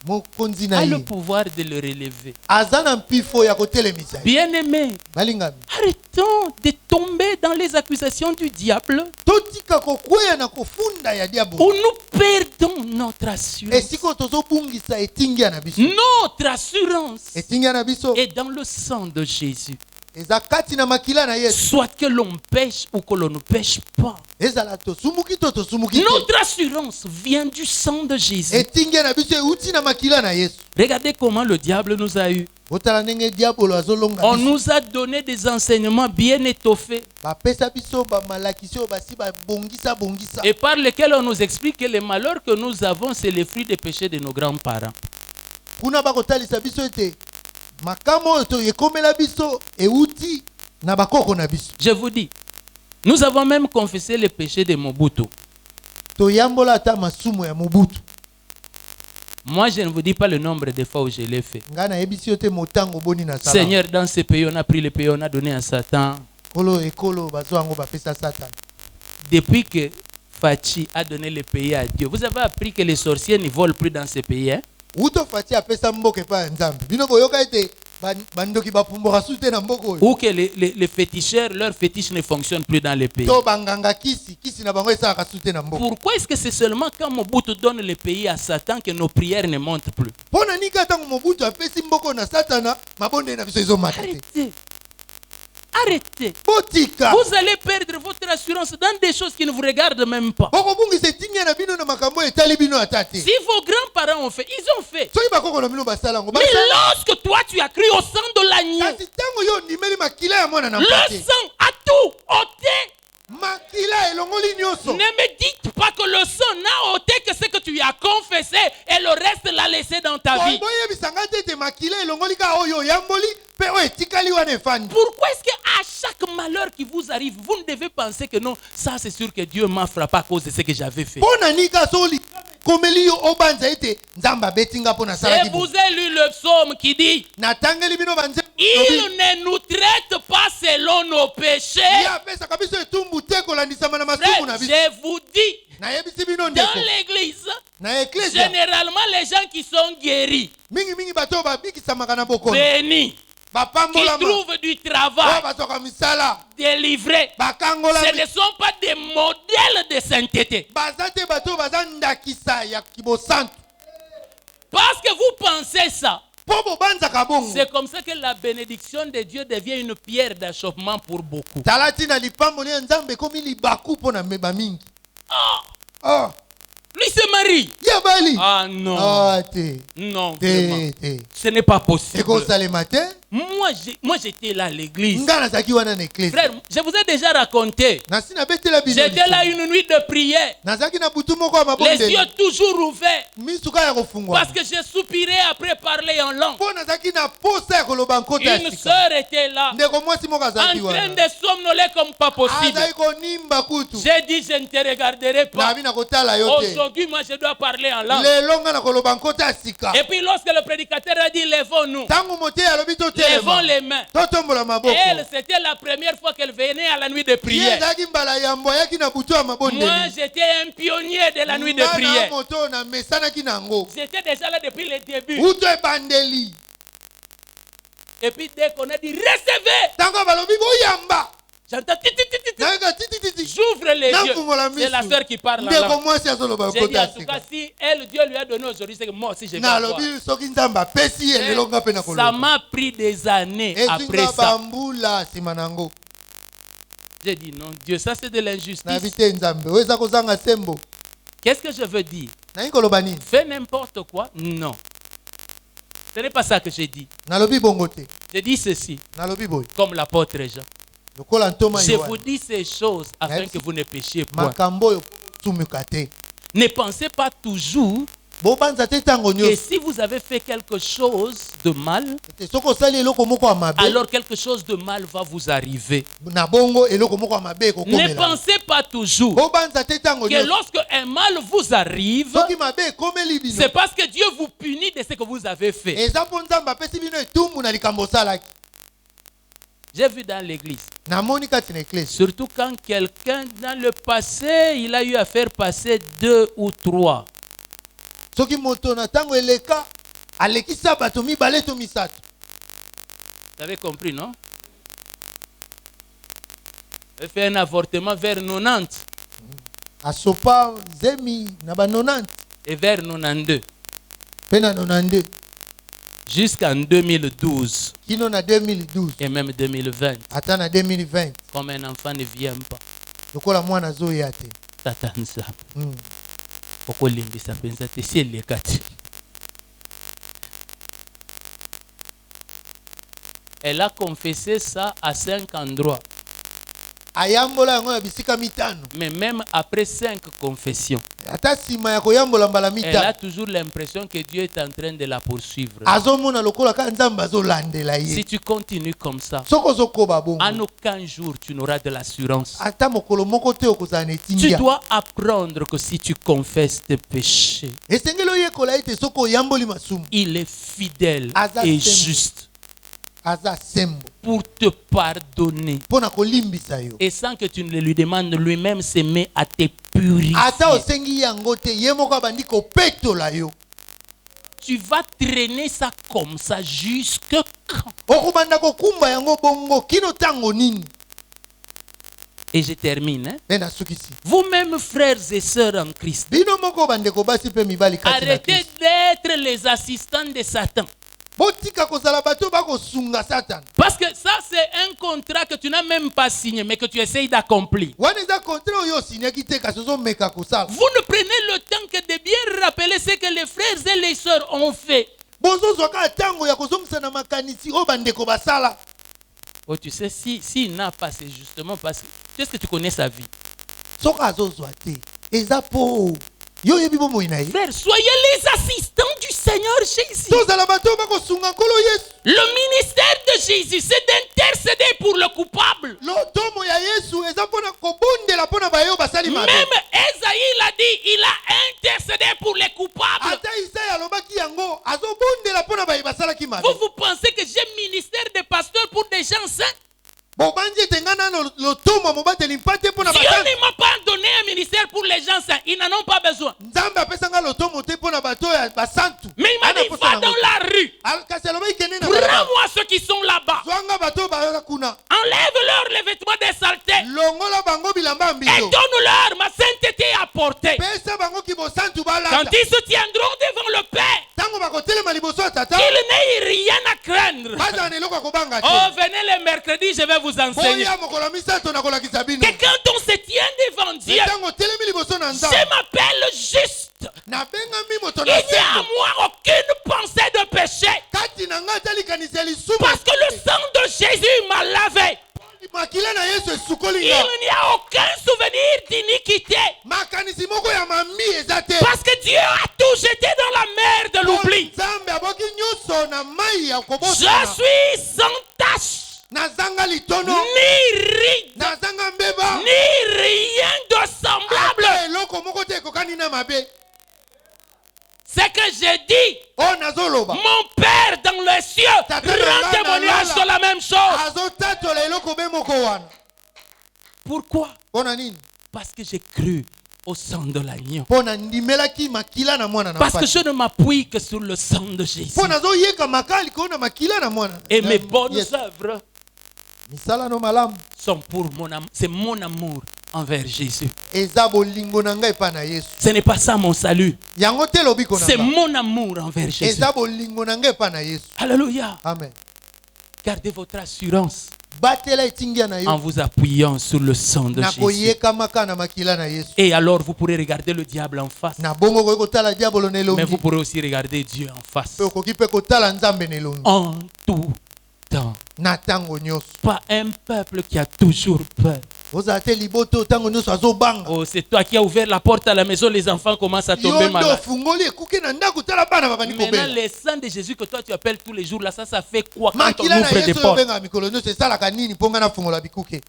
Mokonzi na a le ye. pouvoir de le relever. Aza na mpifo ya kotelemisa. Bien-aimé, Balingami. arrêtons de tomber dans les accusations du diable Totika kokweya na kofunda ya diabo. où nous perdons notre assurance. Esiko tozobungisa etingia na biso. Notre assurance Etingia na biso. est dans le sang de Jésus. Eza kati na makila na Yesu. Soit que l'on pêche ou que l'on ne pêche pas. Ezala tosumuki to tosumuki te. Notre assurance vient du sang de Jésus. Etingia na biso euti na makila na Yesu. Regardez comment le diable nous a eu. Otala ndenge diabolo azolonga On biso. nous a donné des enseignements bien étoffés Bapesa biso ba malakisi oyo basi ba bongisa bongisa. et par lesquels on nous explique que les malheurs que nous avons, c'est les fruits des péchés de nos grands-parents. Kuna bakotalisa biso ete makamo oyo to ekomela biso euti na bakoko na biso. Je vous dis, nous avons même confessé les péchés de Mobutu. Toyambola ata masumu ya Mobutu. Moi, je ne vous dis pas le nombre de fois où je l'ai fait. Nga na yebisi yo te motango boni na sala. Seigneur, dans ce pays, on a pris le pays, on a donné à Satan. Kolo ekolo bazo yango bapesa Satan. Depuis que Fachi a donné le pays à Dieu, vous avez appris que les sorciers ne volent plus dans ce pays. Hein? Uto fati apesa mboke pa Nzambe. Bino boyoka ete bandoki bapumboka sute na mboko oyo. Ou que les féticheurs, leurs fétiches ne fonctionnent plus dans le pays. To banganga kisi na bango esalaka sute na mboko. Pourquoi est-ce que c'est seulement quand Mobutu donne le pays à Satan que nos prières ne montent plus? Pona nika tango Mobutu apesi mboko na Satana, mabonde na biso ezomata te. Arrêtez. Arrêtez. Botika. Vous allez perdre votre assurance dans des choses qui ne vous regardent même pas. Bokobungisa etingia na bino na makambo etali bino atate. Si vos grands-parents ont fait, ils ont fait. Soki bakoko na bino basala ngo. Mais lorsque toi tu as crié au sang de l'agneau, Kasi tango yo ndimeli makila ya mwana na le mpate. sang a tout ôté. Makila elongoli nyonso. Ne me dites pas que le sang n'a ôté que ce que tu as confessé et le reste l'a laissé dans ta vie. Boyebisanga te te makila elongoli ka oyo yamboli pe o etikali wana efandi. Pourquoi est-ce qu'à chaque malheur qui vous arrive, vous ne devez penser que non, ça c'est sûr que Dieu m'a frappé à cause de ce que j'avais fait. Pona nika soli komeli yo obanza ete nzamba betinga po na sala Je vous ai lu le psaume qui dit natangeli bino banze il ne nous traite pas selon nos péchés. ya pesa kabisa etumbu te kolandisama na masumu Frère, na biso je vous dis, nayebisi bino dans ndeko l'église, na eklesia généralement les gens qui sont guéris, mingi bato babikisamaka na bokono bénis, qui bapambolama trouvent du oyo travail, bazwaka misala délivrés, bakangolami ce ne sont pas des modèles de sainteté. baza te bato baza ndakisa ya kibosantu Parce que vous pensez ça, mpo bobanzaka bongo c'est comme ça que la bénédiction de Dieu devient une pierre d'achoppement pour beaucoup. tala ntina lipamboli ya nzambe ekomi libaku mpo na bamingi Ah, lui se marie. ya bali Ah non, te non, vraiment. te Ce n'est pas possible. ekosalema te Moi, j'étais là à l'église. nga nazalaki wana na eklesi Frère, je vous ai déjà raconté. nasi nabetela bino J'étais là lisungu. une nuit de prière. nazalaki na butu moko ya Les mabondeli yeux toujours ouverts. misuka ya kofungwa Parce que je soupirais après parler en langue. mpo nazalaki na posa ya koloba nkota ya Une sika sœur était là, ndeko mwasi moko en azalaki train wana de somnoler comme pas possible. azalaki konimba kutu J'ai dit, je ne te regarderai pas. nabi na kotala yo te Aujourd'hui, moi, je dois parler en langue. lelo nga na koloba nkota ya sika Et puis, lorsque le prédicateur a dit, lèvons-nous, ntango motei alobi levons totelema les mains. totombola maboko Et elle, c'était la première fois qu'elle venait à la nuit de ye prière. ezalaki mbala yambo ayaki na butu ya Moi, mabondeli j'étais un pionnier de la nuit de nga na prière. moto na mesanaki nango J'étais déjà là depuis le début. uto ebandeli Et puis, dès qu'on a dit, recevez, ntango balobi boyamba j'entends, tit, tit, tit, tit. nayaka titititi J'ouvre les nafungola yeux. C'est la misu sœur qui parle ndeko là. mwasi azoloba J'ai dit, nkota en ya tout cas, sika si elle, Dieu lui a donné aujourd'hui, c'est que moi aussi, je vais avoir. nalobi soki nzambe apesi ye lelo nga mpe na Ça koloba m'a pris des années après ezinga ça. bambula nsima nango J'ai dit, non, Dieu, ça c'est de l'injustice. nayebi te nzambe oyo eza kozanga sembo Qu'est-ce que je veux dire? nayi koloba nini Fais n'importe quoi? Non. Ce n'est pas ça que j'ai dit. nalobi bongo te J'ai dit ceci, nalobi boye comme l'apôtre Jean. lokola ntoma Je Yohane. vous dis ces choses afin Merci. que vous ne péchiez point. makambo oyo tumuka te Ne pensez pas toujours bobanza te ntango que nyonso si vous avez fait quelque chose de mal, ete soki osali eloko moko ya mabe alors quelque chose de mal va vous arriver. na bongo eloko moko ya mabe Ne ekokomela pensez pas toujours bobanza te ntango que nyonso lorsque un mal vous arrive, soki mabe ekomeli bino c'est parce que Dieu vous punit de ce que vous avez fait. eza mpo nzambe apesi bino etumbu na likambo osalaki J'ai vu dans l'église, namoni kati na eklesi surtout quand quelqu'un dans le passé, il a eu à faire passer 2 ou 3. soki moto na ntango eleka alekisa bato mibale to misato Vous avez compris, non? Il fait un avortement vers 90 asopa zemi na ba 90 et vers 92 mpe na 92 jusqu'en 2012 kino na 2012 et même 2020. ata na 2020 Comme un enfant ne vient pas. lokola mwana azoya te Tata nzambe. Mm. Okolimbisa penza te si eleka te. Elle a confessé ça à 5 endroits. ayambola yango na bisika mitano Mais même après 5 confessions, ata nsima ya koyambola mbala elle a mitano toujours l'impression que Dieu est en train de la poursuivre. azomona lokola kaka nzambe azolandela ye Si tu continues comme ça, soki ozokoba bongo en aucun jour tu n'auras de l'assurance. ata mokolo moko te okozala na Tu etindia dois apprendre que si tu confesses tes péchés, esengeli oyekola ete soki oyamboli masumu il est fidèle Aza et sembo. juste aza sembo pour te pardonner. mpo na kolimbisa yo Et sans que tu ne le lui demandes, lui-même se met à te purifier. ata osengi yango te ye moko abandi kopetola yo Tu vas traîner ça comme ça jusque quand? okobanda kokumba yango bongo kino ntango nini Et je termine. Hein? nde nasukisi Vous-même, frères et sœurs en Christ, bino moko bandeko basi mpe mibali kati na arrêtez Kristo d'être les assistants de Satan. botika kozala bato bakosunga satana Parce que ça, c'est un contrat que tu n'as même pas signé, mais que tu essayes d'accomplir. wana eza kontre oyo osiniaki te kasi ozomeka kosala Vous ne prenez le temps que de bien rappeler ce que les frères et les sœurs ont fait. bozozwaka ntango ya kozongisa na makanisi oyo bandeko basala Oh, tu sais, s'il n'a pas, c'est justement parce que... Tu sais que tu connais sa vie. soki azozwa te eza mpo yo oyebi bomoi na ye Frères, soyez les assistants du Seigneur Jésus. tozala bato oyo bakosunga nkolo yesu Le ministère de Jésus, c'est d'intercéder pour le coupable. lotomo ya yesu eza mpona kobondela mpona bayo basali mabe Même Esaïe l'a dit, il a intercéder pour les coupables. ata Isaïe alobaki yango azobondela mpona baye basalaki mabe. Vous pensez que j'ai ministère de pasteur pour des gens saints? Bobandi ete ngai nano lotomo mobateli mpate mpona Dieu basantu. ne m'a pas donné un ministère pour les gens saints. Ils n'en ont pas besoin. Nzambe apesa ngai lotomo te mpona bato ya basantu. Mais il m'a dit, va dans la rue. kasi alobaki kende na balabala. Prends-moi ceux qui sont là-bas. zwanga bato bayoka kuna. Enlève-leur les vêtements des saletés. longola bango bilamba ya Et mbindo. donne-leur ma sainteté à porter. pesa bango kibosantu Quand balata. ils se tiendront devant le Père, ntango bakotelema liboso ya tata. il n'ait rien à craindre. bazala na eloko ya kobanga te. Oh, venez le mercredi, je vais vous enseigner. boya mokolo misato nakolakisa bino. Que quand on se tient devant Dieu, ntango otelemi liboso na je nzambe. m'appelle juste. nabengami moto Il na n'y a à sembo. moi aucune pensée de péché. kati na ngai ata likanisi ya lisumu. Parce que le sang de Jésus m'a lavé. makila na yesu esukoli Il nga. n'y a aucun souvenir d'iniquité. makanisi moko ya mami eza te. Parce que Dieu a tout jeté dans la mer de l'oubli. nzambe aboki nyonso na mai ya Je kobosana. suis sans tache, nazanga litono. ni ride, nazanga mbeba. ni rien de semblable. ata eloko moko te ekokani na mabe. C'est que j'ai dit, oyo nazoloba. mon Père dans les cieux rend témoignage de la même chose. azotatola eloko be moko wana. Pourquoi? mpona nini? Parce que j'ai cru au sang de l'agneau. mpona ndimelaki makila na mwana na Parce que mpasi. je ne m'appuie que sur le sang de Jésus. mpo nazoyeka makala likolo na makila na mwana. Et mes bonnes Yes. œuvres misala no malamu sont pour mon amour. C'est mon amour envers Jésus. eza bolingo na ngai epai na yesu. Ce n'est pas ça mon salut. yango te lobiko na C'est ngai. mon amour envers Jésus. eza bolingo na ngai epai na yesu. Alléluia. amen. Gardez votre assurance batela etingia na en yo. vous appuyant sur le sang de na Jésus. koyekamaka na makila na yesu. Et alors vous pourrez regarder le diable en face. na bongo okoki kotala diabolo na Mais vous elongi. pourrez aussi regarder Dieu en face. mpe okoki mpe kotala nzambe na elongi. En tout temps. na ntango nyonso. Pas un peuple qui a toujours peur. ozala te liboto ntango nyonso azobanga. Oh, c'est toi qui as ouvert la porte à la maison, les enfants commencent à tomber yo nde malades. ofungoli ekuke na ndako tala bana babandi Maintenant, kobela. les sangs de Jésus que toi tu appelles tous les jours, là, ça fait quoi quand on makila na ouvre des yesu oyo portes? obengaka mikolo nyonso esalaka nini mpo ngai nafungola bikuke?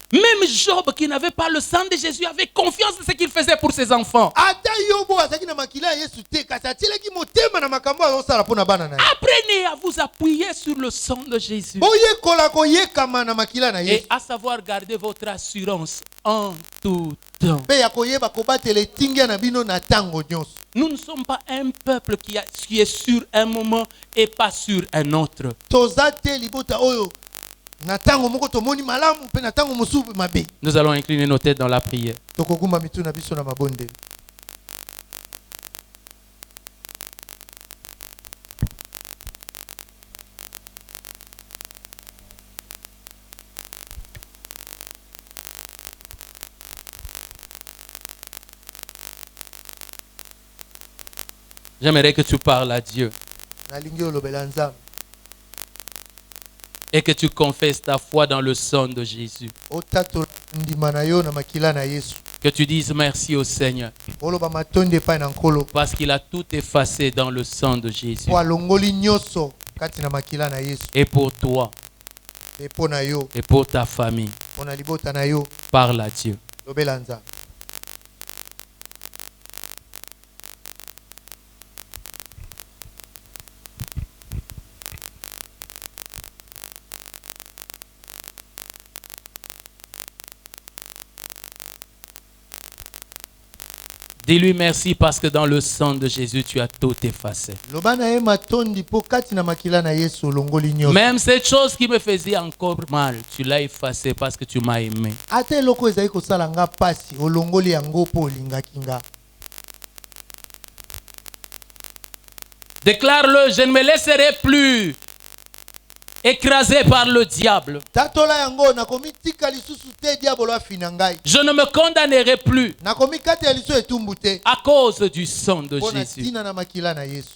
Même Job qui n'avait pas le sang de Jésus avait confiance en ce qu'il faisait pour ses enfants. ata yobo azalaki na makila ya yesu te kasi atielaki motema na makambo azosala mpo na bana na ye. Apprenez à vous appuyer sur le sang de Jésus. boyekola koyekama na makila na Et yesu. à savoir garder votre assurance en tout temps. mpe ya koyeba kobatela etingia na bino na ntango nyonso. Nous ne sommes pas un peuple qui est sur un moment et pas sur un autre. toza te libota oyo na ntango moko tomoni malamu mpe na ntango mosusu mabe. Nous allons incliner nos têtes dans la prière. tokogumba mitu na biso na mabondeli. J'aimerais que tu parles à Dieu nalingi olobela nzambe. et que tu confesses ta foi dans le sang de Jésus. otatola ndima na yo na makila na yesu. Que tu dises merci au Seigneur oloba matondi epai na nkolo. parce qu'il a tout effacé dans le sang de Jésus. po alongoli nyonso kati na makila na yesu. Et pour toi e mpo na yo et pour ta famille, mpo na libota na yo parle à Dieu. lobela nzambe. Dis-lui merci parce que dans le sang de Jésus, tu as tout effacé. loba na ye matondi mpo kati na makila na yesu olongoli nyonso. Même cette chose qui me faisait encore mal, tu l'as effacé parce que tu m'as aimé. ata eloko ezali kosala nga pasi olongoli yango mpo olingaki nga. Déclare-le, je ne me laisserai plus écrasé par le diable. tatola yango nakomitika lisusu te diabolo afina ngai. Je ne me condamnerai plus nakomikata ya liso etumbu te à cause du sang de mpo na Jésus. ntina na makila na yesu.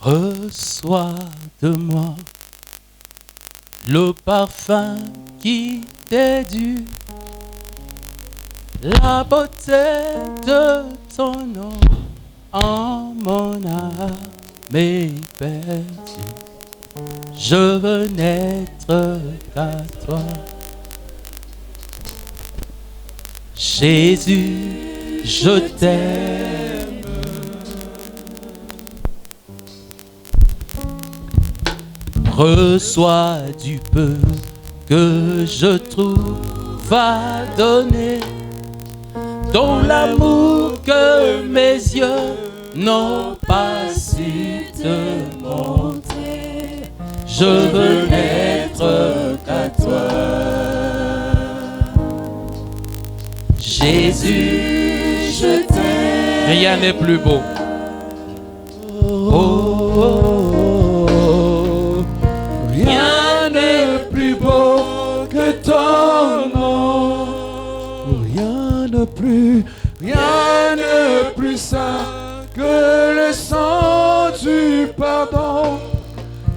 Reçois de moi le parfum qui t'est dû, la beauté de ton nom en mon âme éperdue. Je veux n'être qu'à toi. Jésus, je t'aime. Reçois du peu que je trouve à donner, dont l'amour que mes yeux n'ont pas su te montrer. Je veux n'être qu'à toi. Jésus, je t'aime. Rien n'est plus beau. Rien n'est plus beau que ton nom. Rien de plus saint que le sang du pardon.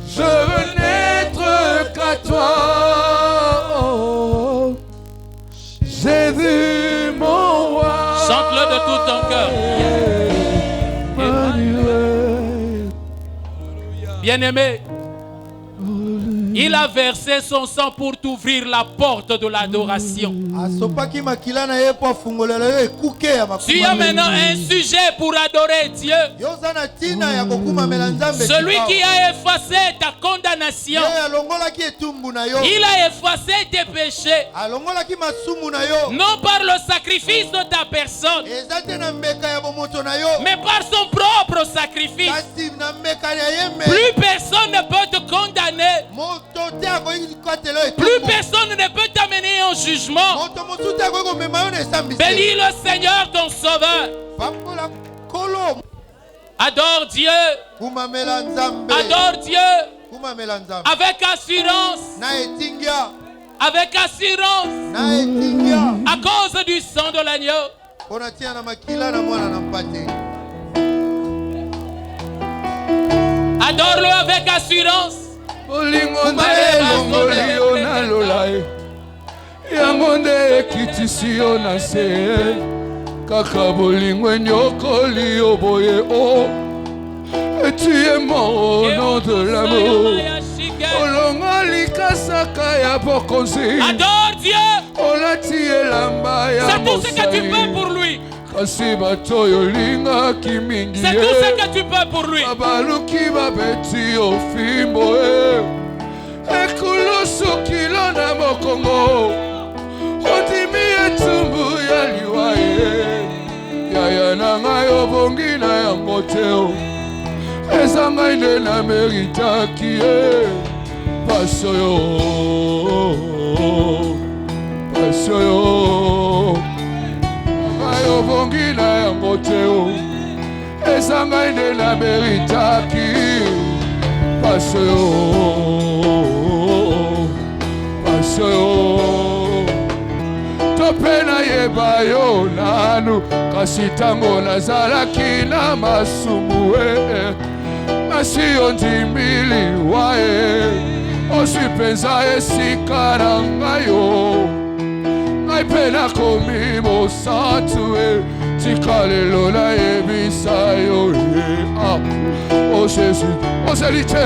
Je veux n'être qu'à toi. Jésus, mon roi. Chante-le de tout ton cœur. Bien-aimé, il a versé son sang pour t'ouvrir la porte de l'adoration. Tu as maintenant un sujet pour adorer Dieu. Celui qui a effacé ta condamnation, il a effacé tes péchés, non par le sacrifice de ta personne, mais par son propre sacrifice. Plus personne ne peut te condamner. Plus personne ne peut t'amener en jugement. Bénis le Seigneur ton Sauveur. Adore Dieu. Adore Dieu. Avec assurance. Avec assurance. À cause du sang de l'agneau. Adore-le avec assurance. Bolingo nde elongoli yo na lolai, yango nde ekitisi yo na se, kaka bolingo enyokoli yo boye o. Et tu es mort au nom de l'amour. Olongoli kasaka ya bokonzi. Adore Dieu. Olati elamba ya c'est tout ce que tu peux pour lui. C'est tout ce que tu peux pour lui. Obongi na yango te o, eza ngai nde na meritaki pasi yo, pasi yo. To mpe nayeba yo nanu, kasi ntango nazalaki na masumu masi yo ndimili wa ozwi mpenza esika na ngai yo. Pena komi mosantu tikalelo na ebisa yo. Oh Jésus, oh Zélité.